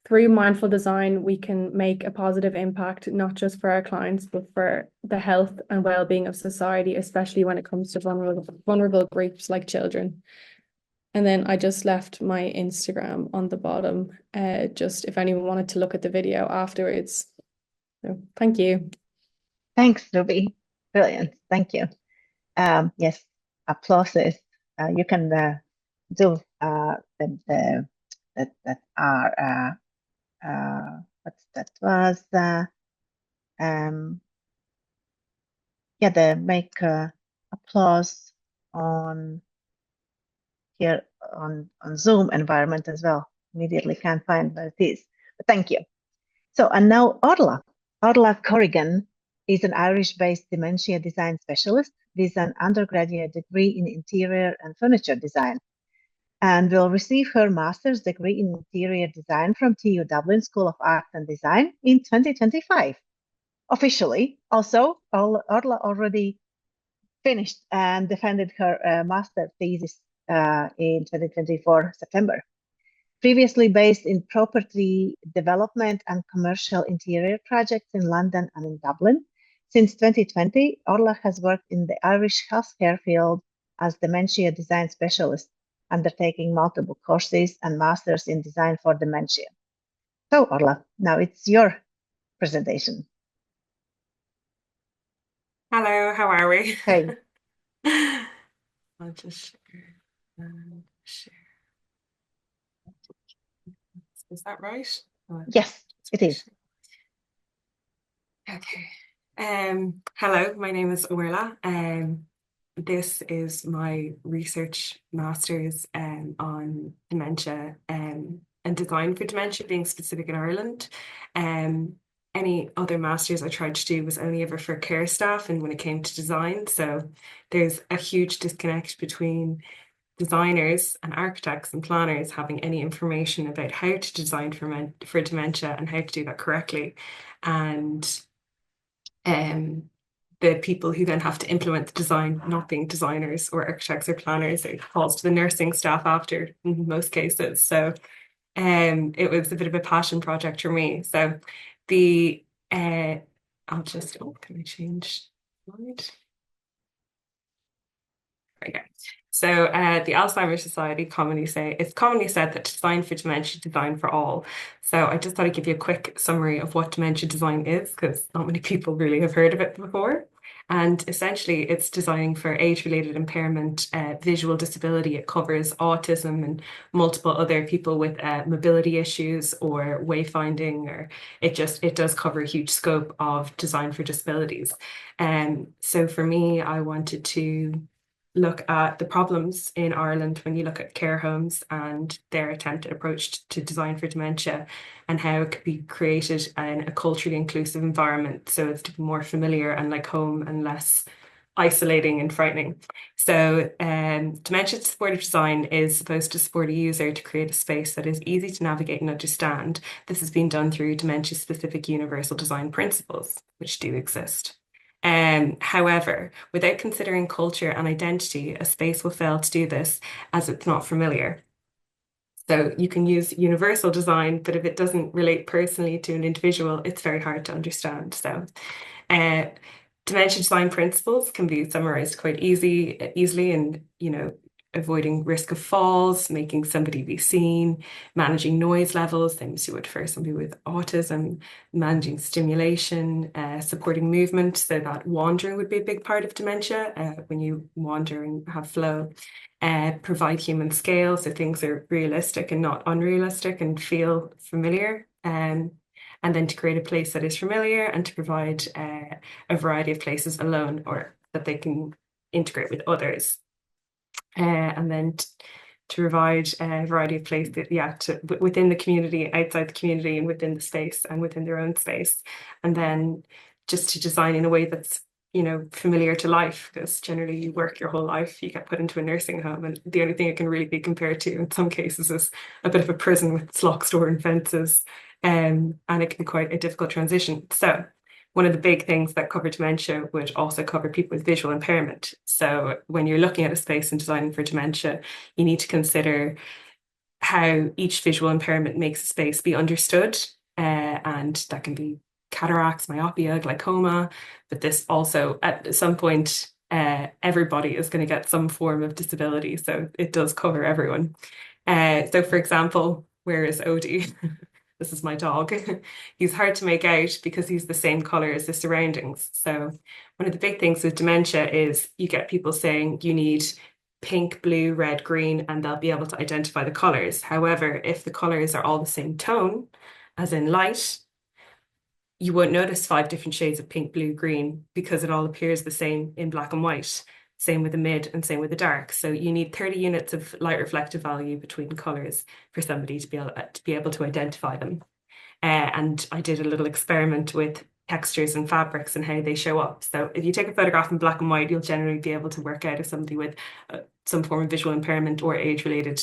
Through mindful design, we can make a positive impact, not just for our clients, but for the health and well-being of society, especially when it comes to vulnerable groups like children. And then I just left my Instagram on the bottom, just if anyone wanted to look at the video afterwards. So thank you. Thanks, Ruby. Brilliant. Thank you. Yes, applauses. You can do that are that was they make applause on here on Zoom environment as well. Immediately can't find where it is, but thank you. So, and now Orla Corrigan is an Irish-based dementia design specialist with an undergraduate degree in interior and furniture design, and will receive her master's degree in interior design from TU Dublin School of Art and Design in 2025. Officially, also, Orla already finished and defended her master thesis in 2024 September. Previously based in property development and commercial interior projects in London and in Dublin, since 2020, Orla has worked in the Irish healthcare field as dementia design specialist, undertaking multiple courses and masters in design for dementia. So, Orla, now it's your presentation. Hello, how are we? Hey. I'll just share and share. Is that right? Yes, it is. Okay. Hello, my name is Orla. This is my research master's on dementia and design for dementia, being specific in Ireland. Any other masters I tried to do was only ever for care staff and when it came to design. So there's a huge disconnect between designers and architects and planners having any information about how to design for dementia and how to do that correctly. And the people who then have to implement the design not being designers or architects or planners, it falls to the nursing staff after in most cases. So it was a bit of a passion project for me. So the I'll just can I change slide? Okay. So the Alzheimer's Society it's commonly said that design for dementia, design for all. So I just thought I'd give you a quick summary of what dementia design is, because not many people really have heard of it before. And essentially, it's designing for age-related impairment, visual disability. It covers autism and multiple other people with mobility issues or wayfinding, or it does cover a huge scope of design for disabilities. So for me, I wanted to look at the problems in Ireland when you look at care homes and their attempted approach to design for dementia and how it could be created in a culturally inclusive environment so it's to be more familiar and like home and less isolating and frightening. So dementia supportive design is supposed to support a user to create a space that is easy to navigate and understand. This has been done through dementia-specific universal design principles, which do exist. However, without considering culture and identity, a space will fail to do this as it's not familiar. So you can use universal design, but if it doesn't relate personally to an individual, it's very hard to understand. So dementia design principles can be summarized quite easily and, avoiding risk of falls, making somebody be seen, managing noise levels, things you would for somebody with autism, managing stimulation, supporting movement, so that wandering would be a big part of dementia when you wander and have flow. Provide human scale, so things are realistic and not unrealistic and feel familiar. And then to create a place that is familiar and to provide a variety of places alone or that they can integrate with others. And then to provide a variety of places, within the community, outside the community, and within the space and within their own space. And then just to design in a way that's, familiar to life, because generally you work your whole life, you get put into a nursing home, and the only thing it can really be compared to in some cases is a bit of a prison with locked door and fences. And it can be quite a difficult transition. So one of the big things that cover dementia would also cover people with visual impairment. So when you're looking at a space and designing for dementia, you need to consider how each visual impairment makes a space be understood. And that can be cataracts, myopia, glaucoma, but this also at some point, everybody is going to get some form of disability. So it does cover everyone. So for example, where is Odie? This is my dog. He's hard to make out because he's the same color as the surroundings. So one of the big things with dementia is you get people saying you need pink, blue, red, green, and they'll be able to identify the colors. However, if the colors are all the same tone, as in light, you won't notice 5 different shades of pink, blue, green because it all appears the same in black and white. Same with the mid and same with the dark. So you need 30 units of light reflective value between colors for somebody to be able to identify them. And I did a little experiment with textures and fabrics and how they show up. So if you take a photograph in black and white, you'll generally be able to work out if somebody with some form of visual impairment or age-related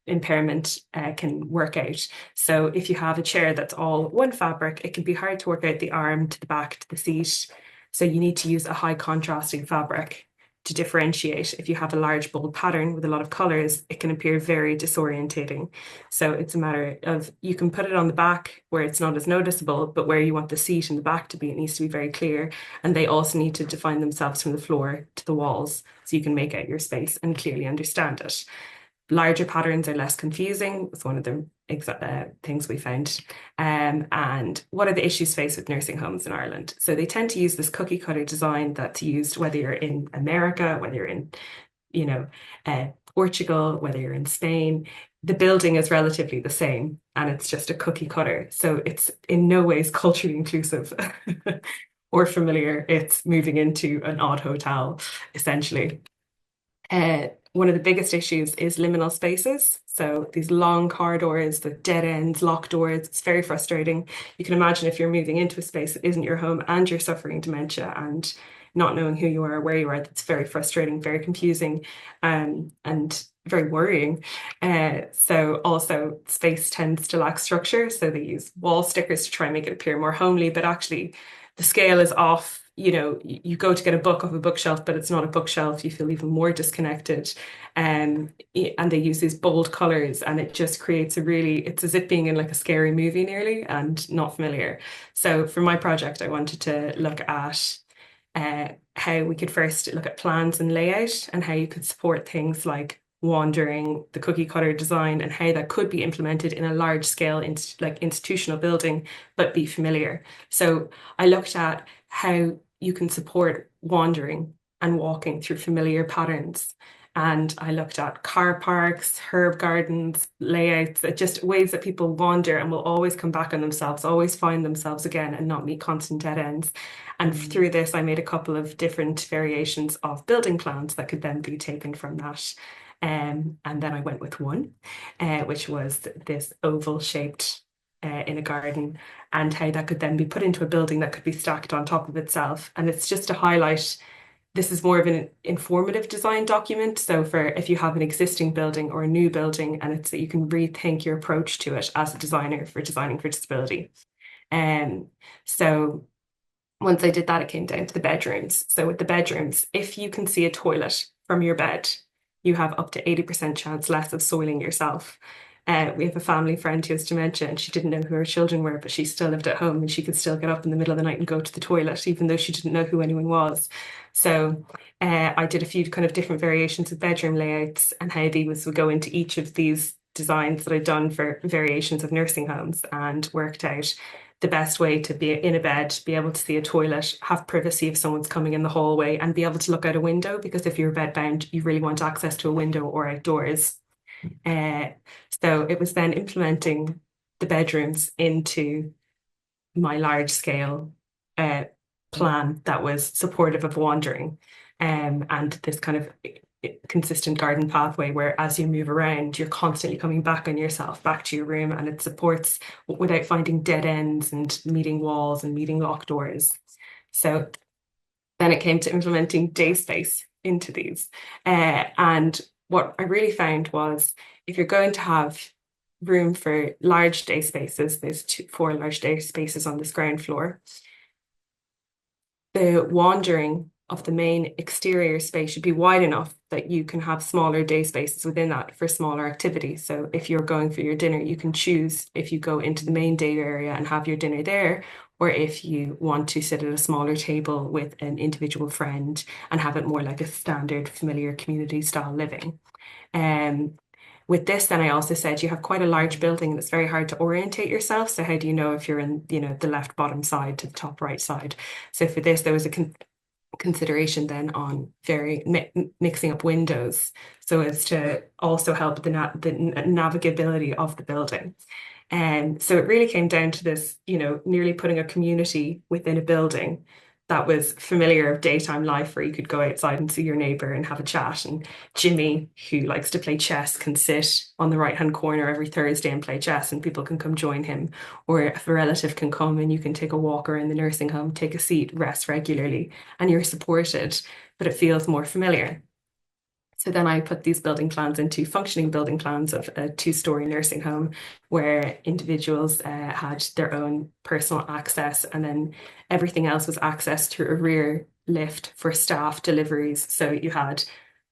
impairment can work out. So if you have a chair that's all one fabric, it can be hard to work out the arm to the back to the seat. So you need to use a high contrasting fabric to differentiate. If you have a large bold pattern with a lot of colors, it can appear very disorientating. So it's a matter of, you can put it on the back where it's not as noticeable, but where you want the seat and the back to be, it needs to be very clear. And they also need to define themselves from the floor to the walls so you can make out your space and clearly understand it. Larger patterns are less confusing. It's one of the things we found. And what are the issues faced with nursing homes in Ireland? So they tend to use this cookie cutter design that's used whether you're in America, whether you're in, Portugal, whether you're in Spain. The building is relatively the same and it's just a cookie cutter. So it's in no ways culturally inclusive or familiar. It's moving into an odd hotel, essentially. One of the biggest issues is liminal spaces. So these long corridors, the dead ends, locked doors, it's very frustrating. You can imagine if you're moving into a space that isn't your home and you're suffering dementia and not knowing who you are, where you are, that's very frustrating, very confusing, and very worrying. So also space tends to lack structure. So they use wall stickers to try and make it appear more homely, but actually the scale is off. You go to get a book off a bookshelf, but it's not a bookshelf. You feel even more disconnected. And they use these bold colors and it just creates it's as if being in like a scary movie nearly and not familiar. So for my project, I wanted to look at how we could first look at plans and layout and how you could support things like wandering, the cookie cutter design, and how that could be implemented in a large scale institutional building, but be familiar. So I looked at how you can support wandering and walking through familiar patterns. And I looked at car parks, herb gardens, layouts, just ways that people wander and will always come back on themselves, always find themselves again and not meet constant dead ends. And through this, I made a couple of different variations of building plans that could then be taken from that. And then I went with one, which was this oval shaped in a garden, and how that could then be put into a building that could be stacked on top of itself. And it's just to highlight, this is more of an informative design document. So for if you have an existing building or a new building, and it's that you can rethink your approach to it as a designer for designing for disability. So once I did that, it came down to the bedrooms. So with the bedrooms, if you can see a toilet from your bed, you have up to 80% chance less of soiling yourself. We have a family friend who has dementia and she didn't know who her children were, but she still lived at home and she could still get up in the middle of the night and go to the toilet, even though she didn't know who anyone was. So I did a few kind of different variations of bedroom layouts and how these would go into each of these designs that I'd done for variations of nursing homes, and worked out the best way to be in a bed, be able to see a toilet, have privacy if someone's coming in the hallway, and be able to look out a window, because if you're bedbound, you really want access to a window or outdoors. So it was then implementing the bedrooms into my large scale plan that was supportive of wandering, and this kind of consistent garden pathway where as you move around, you're constantly coming back on yourself, back to your room, and it supports without finding dead ends and meeting walls and meeting locked doors. So then it came to implementing day space into these. And what I really found was, if you're going to have room for large day spaces, there's 4 large day spaces on this ground floor, the wandering of the main exterior space should be wide enough that you can have smaller day spaces within that for smaller activities. So if you're going for your dinner, you can choose if you go into the main day area and have your dinner there, or if you want to sit at a smaller table with an individual friend and have it more like a standard familiar community style living. With this, then I also said you have quite a large building and it's very hard to orientate yourself. So how do you know if you're in, the left bottom side to the top right side? So for this, there was consideration then on mixing up windows so as to also help the navigability of the building. And so it really came down to this, nearly putting a community within a building that was familiar of daytime life, where you could go outside and see your neighbor and have a chat. And Jimmy, who likes to play chess, can sit on the right-hand corner every Thursday and play chess, and people can come join him. Or if a relative can come and you can take a walk around the nursing home, take a seat, rest regularly, and you're supported, but it feels more familiar. So then I put these building plans into functioning building plans of a 2-story nursing home, where individuals had their own personal access, and then everything else was accessed through a rear lift for staff deliveries. So you had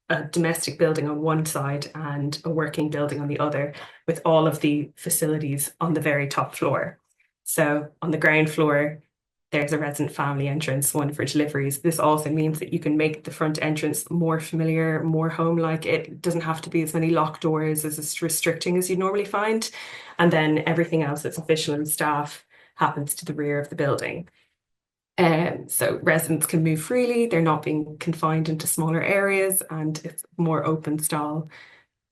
a domestic building on one side and a working building on the other, with all of the facilities on the very top floor. So on the ground floor, there's a resident family entrance, one for deliveries. This also means that you can make the front entrance more familiar, more home-like. It doesn't have to be as many locked doors, as restricting as you'd normally find. And then everything else that's official and staff happens to the rear of the building. So residents can move freely. They're not being confined into smaller areas, and it's more open style,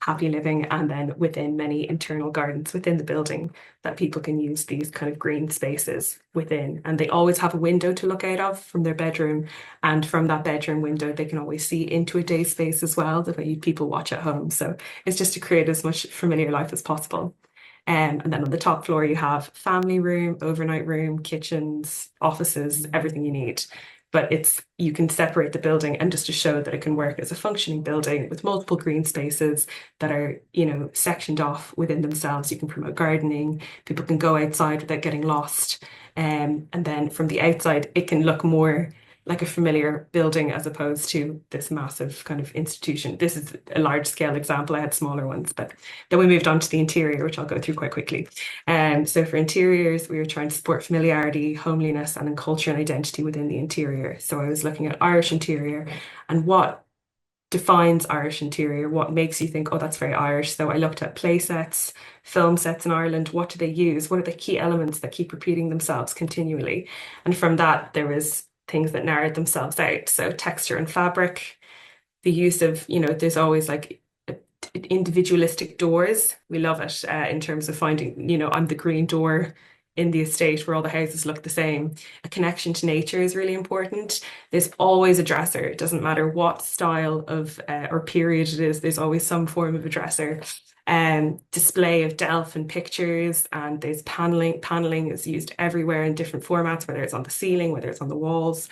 happy living. And then within many internal gardens within the building that people can use these kind of green spaces within. And they always have a window to look out of from their bedroom. And from that bedroom window, they can always see into a day space as well, the way people watch at home. So it's just to create as much familiar life as possible. And then on the top floor, you have family room, overnight room, kitchens, offices, everything you need. But you can separate the building, and just to show that it can work as a functioning building with multiple green spaces that are, sectioned off within themselves. You can promote gardening. People can go outside without getting lost. And then from the outside, it can look more like a familiar building as opposed to this massive kind of institution. This is a large scale example. I had smaller ones, but then we moved on to the interior, which I'll go through quite quickly. So for interiors, we were trying to support familiarity, homeliness, and then culture and identity within the interior. So I was looking at Irish interior and what defines Irish interior, what makes you think, oh, that's very Irish. So I looked at play sets, film sets in Ireland. What do they use? What are the key elements that keep repeating themselves continually? And from that, there was things that narrowed themselves out. So texture and fabric, the use of, there's always like individualistic doors. We love it in terms of finding, I'm the green door in the estate where all the houses look the same. A connection to nature is really important. There's always a dresser. It doesn't matter what style of or period it is, there's always some form of a dresser. Display of delf and pictures, and there's paneling. Paneling is used everywhere in different formats, whether it's on the ceiling, whether it's on the walls.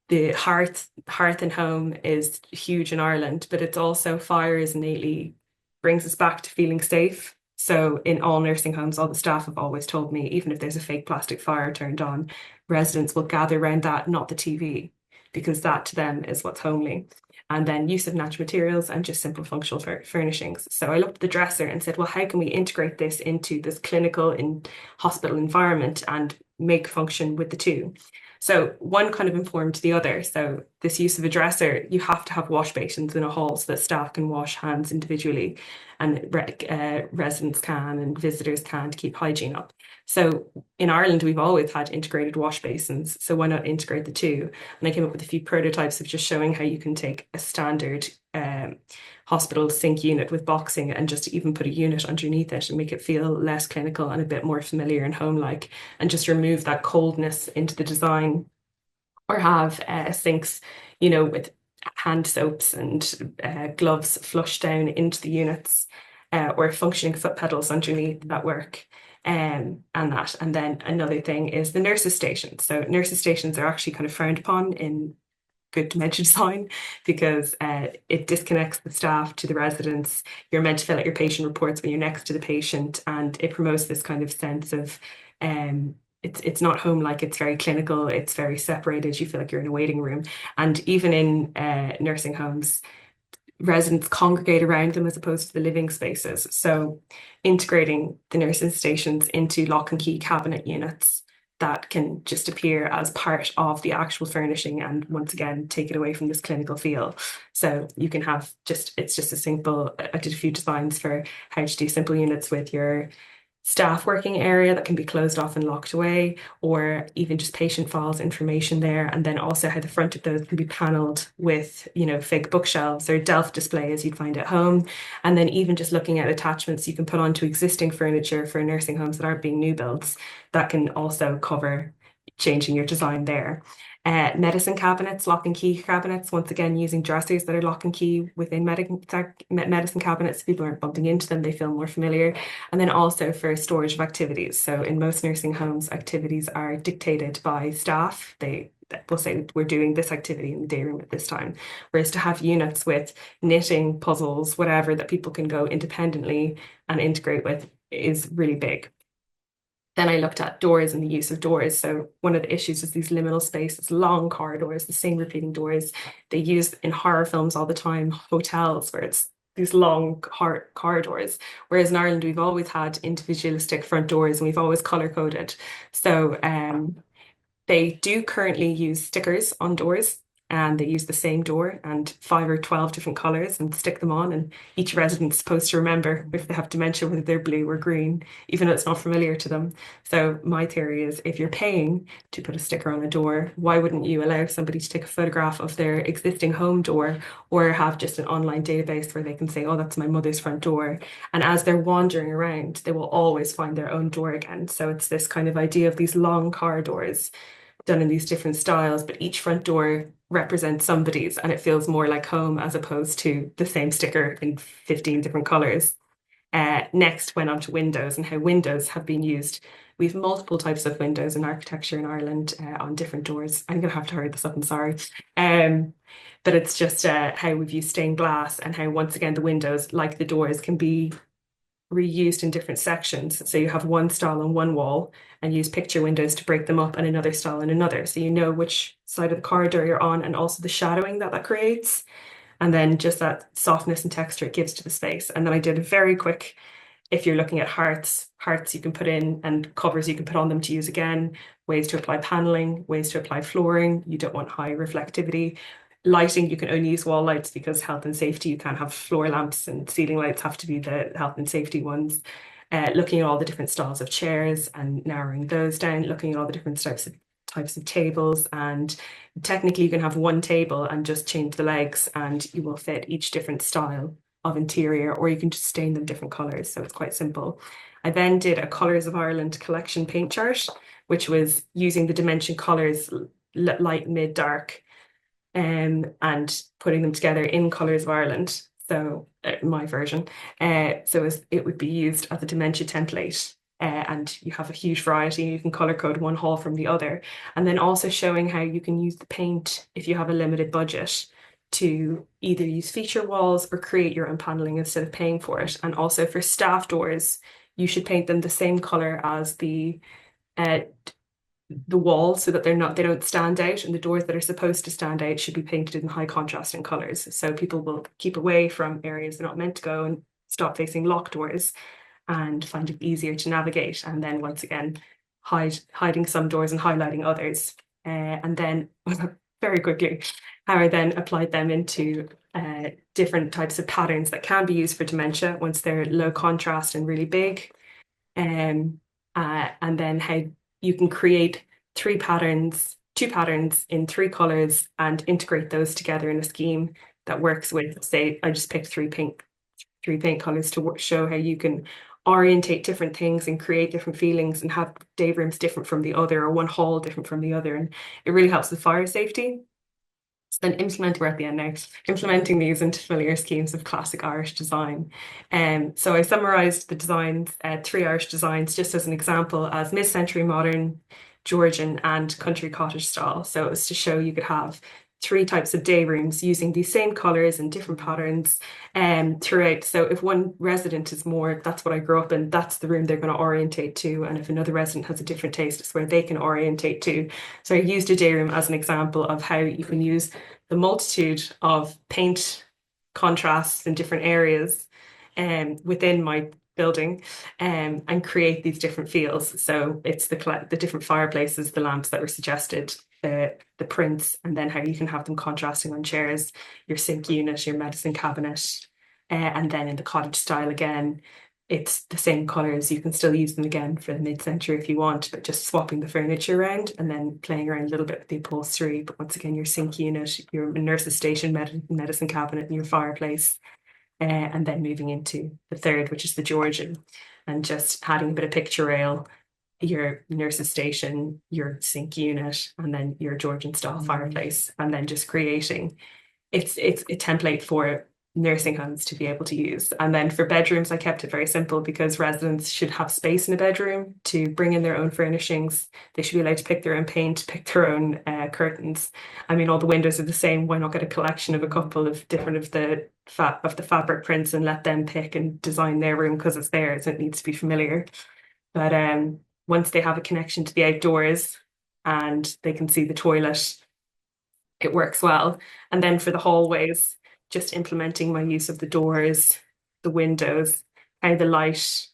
The hearth and home is huge in Ireland, but it's also fire is innately brings us back to feeling safe. So in all nursing homes, all the staff have always told me, even if there's a fake plastic fire turned on, residents will gather around that, not the TV, because that to them is what's homely. And then use of natural materials and just simple functional furnishings. So I looked at the dresser and said, well, how can we integrate this into this clinical in hospital environment and make function with the two? So one kind of informed the other. So this use of a dresser, you have to have wash basins in a hall so that staff can wash hands individually, and residents can and visitors can, to keep hygiene up. So in Ireland, we've always had integrated wash basins. So why not integrate the two? And I came up with a few prototypes of just showing how you can take a standard hospital sink unit with boxing and just even put a unit underneath it and make it feel less clinical and a bit more familiar and home-like, and just remove that coldness into the design. Or have sinks, with hand soaps and gloves flushed down into the units, or functioning foot pedals underneath that work. And that. And then another thing is the nurses' stations. So nurses' stations are actually kind of frowned upon in good dementia design, because it disconnects the staff to the residents. You're meant to fill out your patient reports when you're next to the patient, and it promotes this kind of sense of it's not home-like, it's very clinical, it's very separated, you feel like you're in a waiting room. And even in nursing homes, residents congregate around them as opposed to the living spaces. So integrating the nursing stations into lock and key cabinet units that can just appear as part of the actual furnishing, and once again take it away from this clinical feel. So you can have it's just a simple, I did a few designs for how to do simple units with your staff working area that can be closed off and locked away, or even just patient files, information there. And then also how the front of those can be paneled with, fake bookshelves or Delft display as you'd find at home. And then even just looking at attachments you can put onto existing furniture for nursing homes that aren't being new builds, that can also cover changing your design there. Medicine cabinets, lock and key cabinets, once again using dressers that are lock and key within medicine cabinets. People aren't bumping into them, they feel more familiar. And then also for storage of activities. So in most nursing homes, activities are dictated by staff. They will say, we're doing this activity in the day room at this time. Whereas to have units with knitting, puzzles, whatever, that people can go independently and integrate with is really big. Then I looked at doors and the use of doors. So one of the issues is these liminal spaces, long corridors, the same repeating doors they use in horror films all the time, hotels, where it's these long corridors. Whereas in Ireland, we've always had individualistic front doors and we've always color coded. So they do currently use stickers on doors, and they use the same door and 5 or 12 different colors and stick them on. And each resident's supposed to remember if they have dementia, whether they're blue or green, even though it's not familiar to them. So my theory is, if you're paying to put a sticker on a door, why wouldn't you allow somebody to take a photograph of their existing home door, or have just an online database where they can say, oh, that's my mother's front door. And as they're wandering around, they will always find their own door again. So it's this kind of idea of these long corridors done in these different styles, but each front door represents somebody's, and it feels more like home as opposed to the same sticker in 15 different colors. Next went on to windows and how windows have been used. We have multiple types of windows in architecture in Ireland on different doors. I'm going to have to hurry this up, I'm sorry. But it's just how we've used stained glass, and how, once again, the windows, like the doors, can be reused in different sections. So you have one style on one wall and use picture windows to break them up, and another style on another. So you know which side of the corridor you're on, and also the shadowing that creates. And then just that softness and texture it gives to the space. And then I did a very quick, if you're looking at hearts you can put in, and covers you can put on them to use again, ways to apply paneling, ways to apply flooring. You don't want high reflectivity. Lighting, you can only use wall lights because health and safety, you can't have floor lamps, and ceiling lights have to be the health and safety ones. Looking at all the different styles of chairs and narrowing those down, looking at all the different types of tables, and technically you can have one table and just change the legs and you will fit each different style of interior, or you can just stain them different colors. So it's quite simple. I then did a Colours of Ireland collection paint chart, which was using the dimension colors, light, mid, dark, and putting them together in Colours of Ireland. So my version. So it would be used as a dementia template. And you have a huge variety. You can color code one hall from the other. And then also showing how you can use the paint if you have a limited budget to either use feature walls or create your own paneling instead of paying for it. And also for staff doors, you should paint them the same color as the walls, so that they don't stand out, and the doors that are supposed to stand out should be painted in high contrasting colors, so people will keep away from areas they're not meant to go and stop facing locked doors and find it easier to navigate. And then once again, hiding some doors and highlighting others. And then very quickly, how I then applied them into different types of patterns that can be used for dementia once they're low contrast and really big. And then how you can create two patterns in 3 colors and integrate those together in a scheme that works with, say, I just picked three paint colors to show how you can orientate different things and create different feelings and have day rooms different from the other, or one hall different from the other. And it really helps with fire safety. So then we're at the end now, implementing these into familiar schemes of classic Irish design. So I summarised the designs, 3 Irish designs, just as an example, as mid-century modern, Georgian and country cottage style. So it was to show you could have 3 types of day rooms using these same colours and different patterns throughout. So if one resident is more, that's what I grew up in, that's the room they're going to orientate to. And if another resident has a different taste, it's where they can orientate to. So I used a day room as an example of how you can use the multitude of paint contrasts in different areas within my building and create these different feels. So it's the different fireplaces, the lamps that were suggested, the prints, and then how you can have them contrasting on chairs, your sink unit, your medicine cabinet, and then in the cottage style again, it's the same colors. You can still use them again for the mid-century if you want, but just swapping the furniture around and then playing around a little bit with the upholstery. But once again, your sink unit, your nurse's station, medicine cabinet, and your fireplace. And then moving into the third, which is the Georgian, and just adding a bit of picture rail, your nurse's station, your sink unit, and then your Georgian style fireplace, and then just creating it's a template for nursing homes to be able to use. And then for bedrooms, I kept it very simple because residents should have space in a bedroom to bring in their own furnishings. They should be allowed to pick their own paint, pick their own curtains. I mean, all the windows are the same. Why not get a collection of a couple of different of the fabric prints and let them pick and design their room because it's theirs. It needs to be familiar. But once they have a connection to the outdoors and they can see the toilet, it works well. And then for the hallways, just implementing my use of the doors, the windows, how the light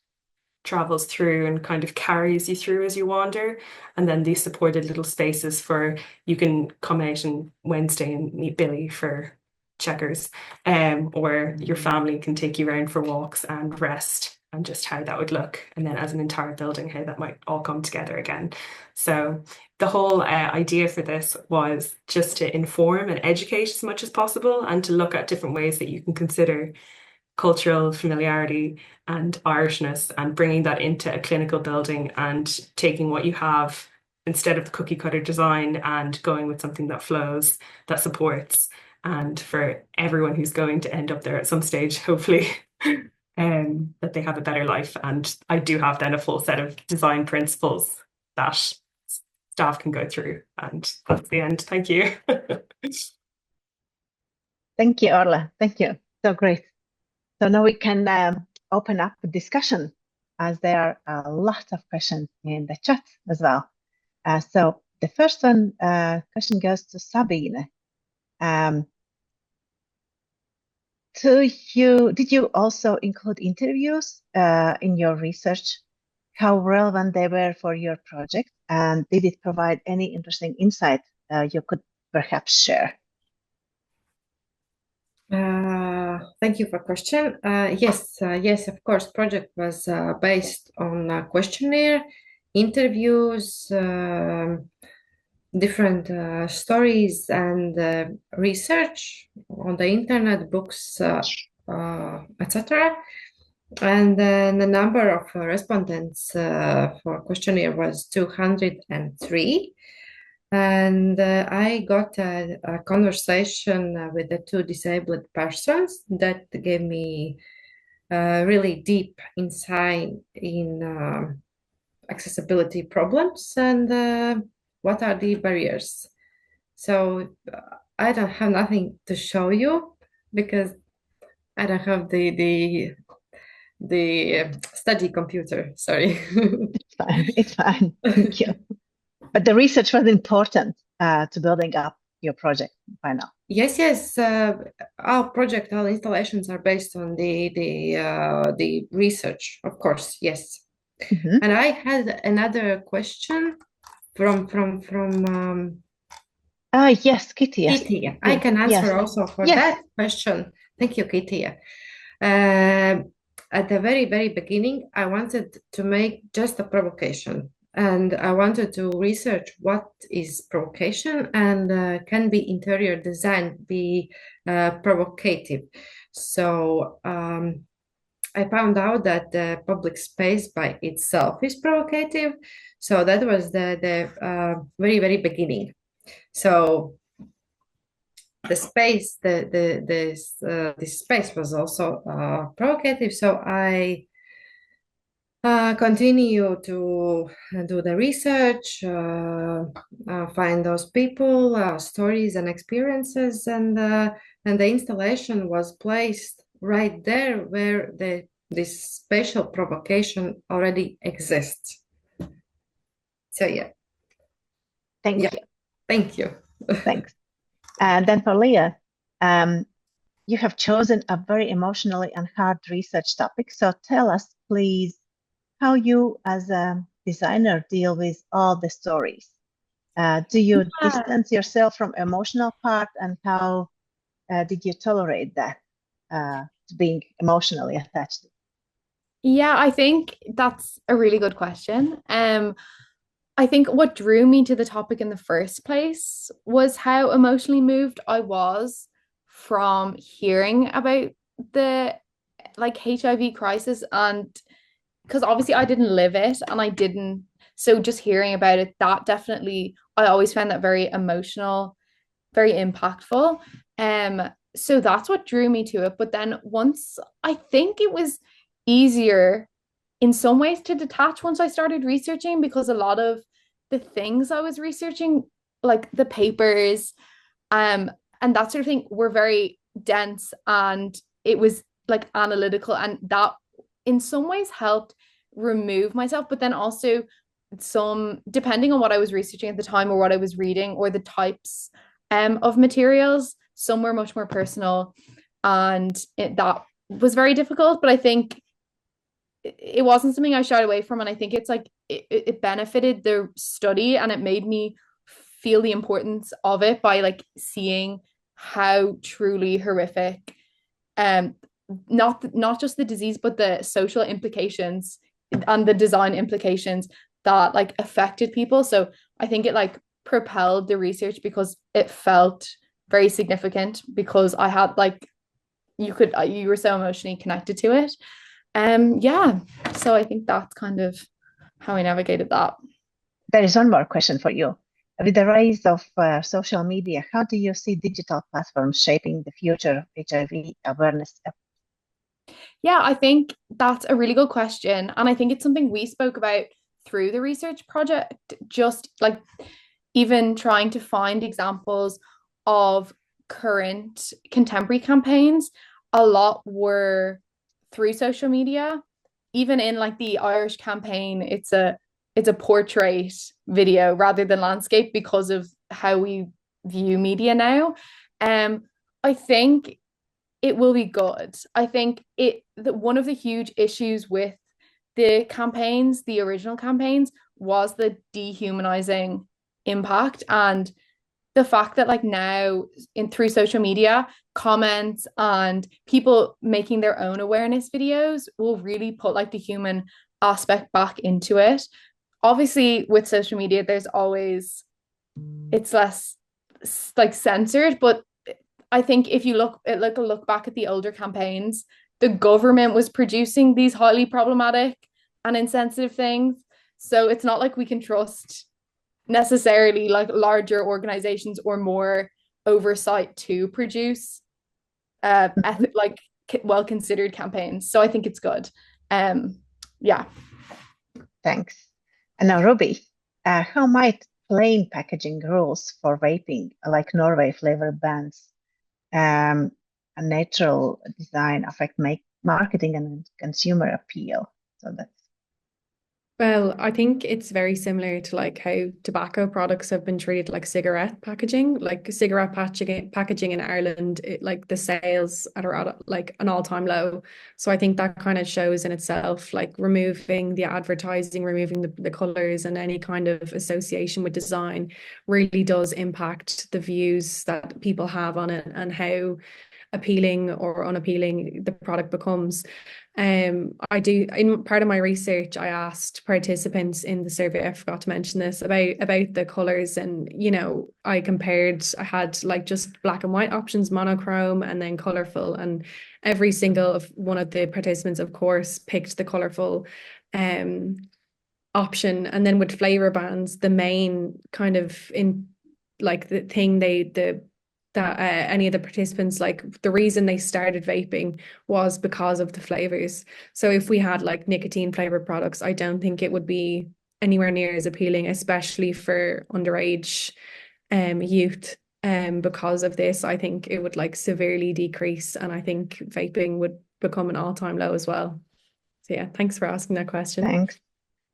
travels through and kind of carries you through as you wander. And then these supported little spaces for you can come out on Wednesday and meet Billy for checkers, or your family can take you around for walks and rest, and just how that would look. And then as an entire building, how that might all come together again. So the whole idea for this was just to inform and educate as much as possible, and to look at different ways that you can consider cultural familiarity and Irishness and bringing that into a clinical building and taking what you have instead of the cookie cutter design and going with something that flows, that supports, and for everyone who's going to end up there at some stage, hopefully, that they have a better life. And I do have then a full set of design principles that staff can go through. And that's the end. Thank you. Thank you, Orla. Thank you. So great. So now we can open up the discussion, as there are a lot of questions in the chat as well. So the first one question goes to Sabine. Did you also include interviews in your research? How relevant they were for your project, and did it provide any interesting insight you could perhaps share? Thank you for question. Yes, of course. Project was based on a questionnaire, interviews, different stories, and research on the internet, books, etc. And then the number of respondents for questionnaire was 203. And I got a conversation with the two disabled persons that gave me really deep insight in accessibility problems and what are the barriers. So I don't have nothing to show you because I don't have the study computer. Sorry. It's fine. It's fine. Thank you. But the research was important to building up your project by now. Yes. Our project, our installations are based on the research, of course. Yes. Mm-hmm. And I had another question from yes, Kitty. Yes. Kitty. I can answer also for that question. Thank you, Kitty. At the very, very beginning, I wanted to make just a provocation. And I wanted to research what is provocation and can be interior design be provocative. So I found out that the public space by itself is provocative. So that was the very, very beginning. So the space, this space was also provocative. So I continue to do the research, find those people, stories and experiences, and the installation was placed right there where this spatial provocation already exists. So yeah. Thank you. Thank you. Thanks. And then for Leah, you have chosen a very emotionally and hard research topic. So tell us, please, how you as a designer deal with all the stories. Do you distance yourself from emotional part, and how did you tolerate that, being emotionally attached? Yeah, I think that's a really good question. I think what drew me to the topic in the first place was how emotionally moved I was from hearing about the like HIV crisis, and because obviously I didn't live it and I didn't, so just hearing about it, that definitely, I always found that very emotional, very impactful. So that's what drew me to it. But then once, I think it was easier in some ways to detach once I started researching, because a lot of the things I was researching, like the papers, um, and that sort of thing, were very dense, and it was like analytical, and that in some ways helped remove myself. But then also, some, depending on what I was researching at the time or what I was reading or the types of materials, some were much more personal, and that was very difficult. But I think it wasn't something I shied away from, and I think it's like it benefited the study, and it made me feel the importance of it by like seeing how truly horrific, um not just the disease, but the social implications and the design implications that like affected people. So I think it like propelled the research because it felt very significant, because I had like, you were so emotionally connected to it. Yeah, so I think that's kind of how I navigated that. There is one more question for you. With the rise of social media, how do you see digital platforms shaping the future of HIV awareness? Yeah, I think that's a really good question. And I think it's something we spoke about through the research project, just like even trying to find examples of current contemporary campaigns. A lot were through social media. Even in like the Irish campaign, it's a portrait video rather than landscape, because of how we view media now. I think it will be good. I think one of the huge issues with the campaigns, the original campaigns, was the dehumanizing impact, and the fact that like now in through social media, comments and people making their own awareness videos will really put like the human aspect back into it. Obviously with social media, there's always, it's less like censored, but I think if you look back at the older campaigns, the government was producing these highly problematic and insensitive things. So it's not like we can trust necessarily like larger organizations or more oversight to produce like well considered campaigns. So I think it's good. Yeah. Thanks. And now, Ruby, how might plain packaging rules for vaping, like Norway flavor bans, and natural design affect marketing and consumer appeal? So that's Well, I think it's very similar to like how tobacco products have been treated like cigarette packaging, like cigarette packaging in Ireland, like the sales are at like an all-time low. So I think that kind of shows in itself, like removing the advertising, removing the colors and any kind of association with design really does impact the views that people have on it and how appealing or unappealing the product becomes. I do, in part of my research, I asked participants in the survey, I forgot to mention this, about the colors, and I had like just black and white options, monochrome, and then colorful, and every single of one of the participants, of course, picked the colorful option. And then with flavor bands, the main kind of in like the thing that any of the participants, like the reason they started vaping was because of the flavors. So if we had like nicotine flavored products, I don't think it would be anywhere near as appealing, especially for underage youth. Because of this, I think it would like severely decrease, and I think vaping would become an all-time low as well. So yeah, thanks for asking that question. thanks.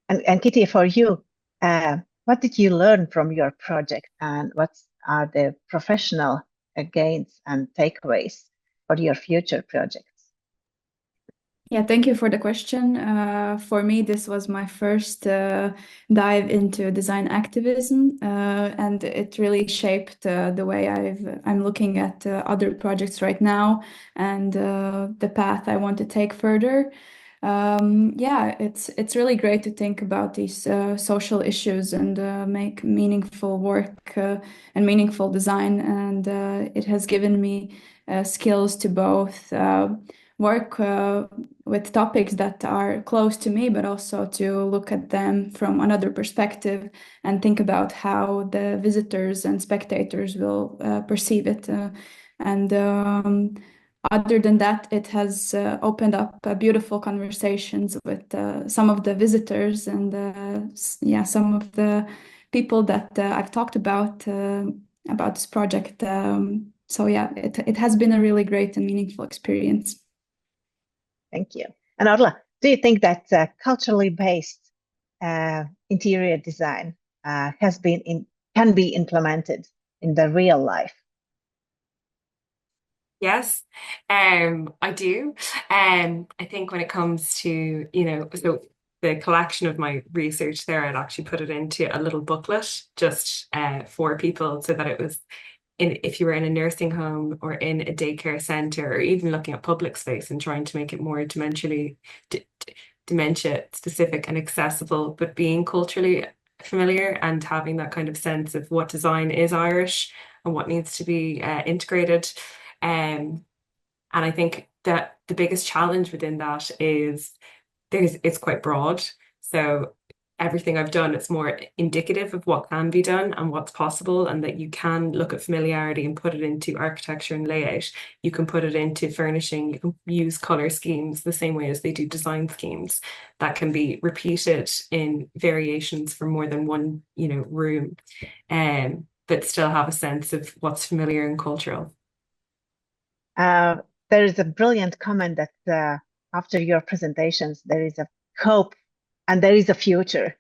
And Kitty, for you, what did you learn from your project, and what are the professional gains and takeaways for your future projects? Yeah, thank you for the question. For me, this was my first dive into design activism, and it really shaped the way I'm looking at other projects right now, and the path I want to take further. yeah, it's really great to think about these social issues and make meaningful work and meaningful design. And it has given me skills to both work with topics that are close to me, but also to look at them from another perspective and think about how the visitors and spectators will perceive it. And other than that, it has opened up beautiful conversations with some of the visitors and yeah, some of the people that I've talked about this project. So yeah, it has been a really great and meaningful experience. Thank you. And Orla, do you think that culturally based interior design can be implemented in the real life? Yes, I do. I think when it comes to, so the collection of my research there, I'd actually put it into a little booklet just for people so that it was if you were in a nursing home or in a daycare center or even looking at public space and trying to make it more dementia specific and accessible, but being culturally familiar and having that kind of sense of what design is Irish and what needs to be integrated. And I think that the biggest challenge within that is it's quite broad. So everything I've done, it's more indicative of what can be done and what's possible, and that you can look at familiarity and put it into architecture and layout. You can put it into furnishing. You can use color schemes the same way as they do design schemes that can be repeated in variations for more than one, room, but still have a sense of what's familiar and cultural. There is a brilliant comment that after your presentations, there is a hope and there is a future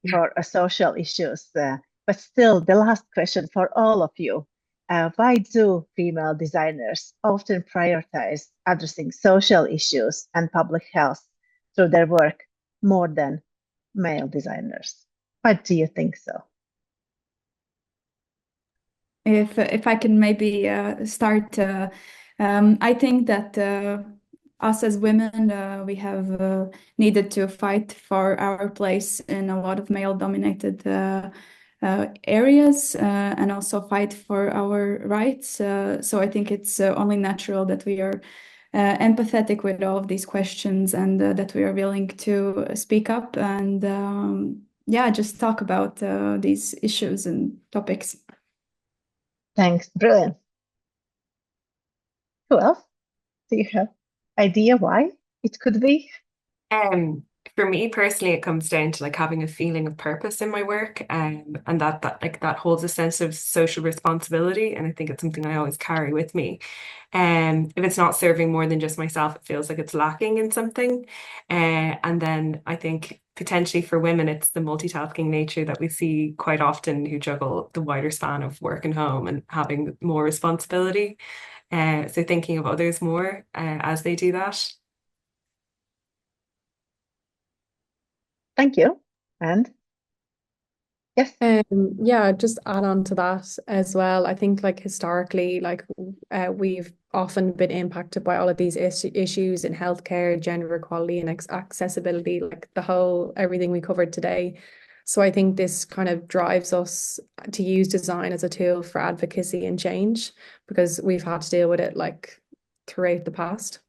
for social issues. But still, the last question for all of you. Why do female designers often prioritize addressing social issues and public health through their work more than male designers? Why do you think so? If I can maybe start, I think that us as women, we have needed to fight for our place in a lot of male-dominated areas and also fight for our rights. So I think it's only natural that we are empathetic with all of these questions and that we are willing to speak up and yeah, just talk about these issues and topics. Thanks, brilliant. Who else? Do you have idea why it could be? For me personally, it comes down to like having a feeling of purpose in my work, and that holds a sense of social responsibility, and I think it's something I always carry with me. If it's not serving more than just myself, it feels like it's lacking in something. And then I think potentially for women, it's the multitasking nature that we see quite often who juggle the wider span of work and home and having more responsibility. So thinking of others more as they do that. Thank you. And yes. Yeah, just add on to that as well. I think like historically, like we've often been impacted by all of these issues in healthcare, gender equality and accessibility, like the whole everything we covered today. So I think this kind of drives us to use design as a tool for advocacy and change because we've had to deal with it like throughout the past.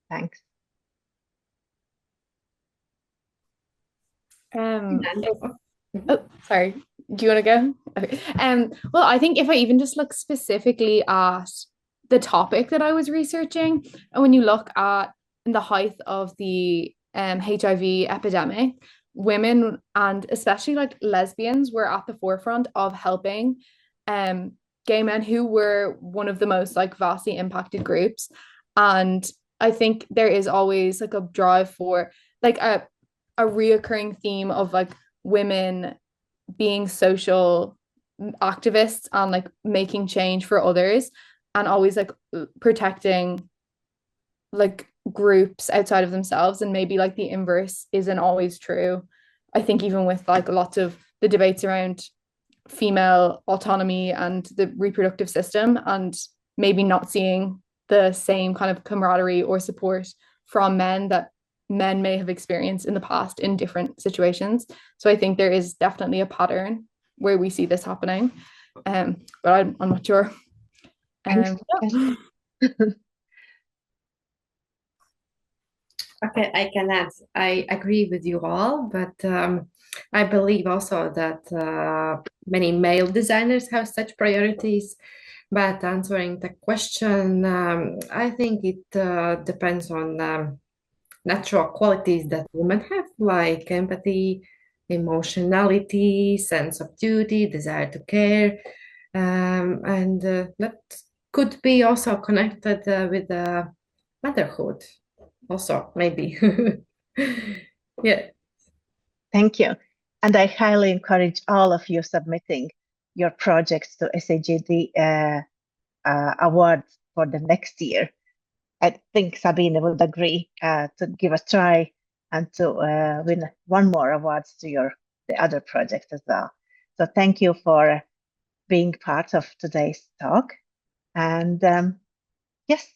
Thanks. Sorry. Do you want to go? Okay. Well, I think if I even just look specifically at the topic that I was researching, and when you look at in the height of the HIV epidemic, women and especially like lesbians were at the forefront of helping gay men who were one of the most like vastly impacted groups. And I think there is always like a drive for like a reoccurring theme of like women being social activists and like making change for others and always like protecting like groups outside of themselves, and maybe like the inverse isn't always true. I think even with like lots of the debates around female autonomy and the reproductive system, and maybe not seeing the same kind of camaraderie or support from men that men may have experienced in the past in different situations. So I think there is definitely a pattern where we see this happening. But I'm not sure. Thanks. Yeah. Okay, I can add. I agree with you all, but I believe also that many male designers have such priorities. But answering the question, I think it depends on natural qualities that women have, like empathy, emotionality, sense of duty, desire to care, and that could be also connected with motherhood, also maybe. Yeah. Thank you. And I highly encourage all of you submitting your projects to SEGD awards for the next year. I think Sabine would agree to give a try and to win one more awards to the other projects as well. So thank you for being part of today's talk. And yes,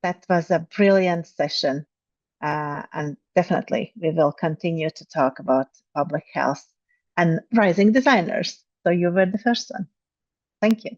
that was a brilliant session. And definitely we will continue to talk about public health and rising designers. So you were the first one. Thank you.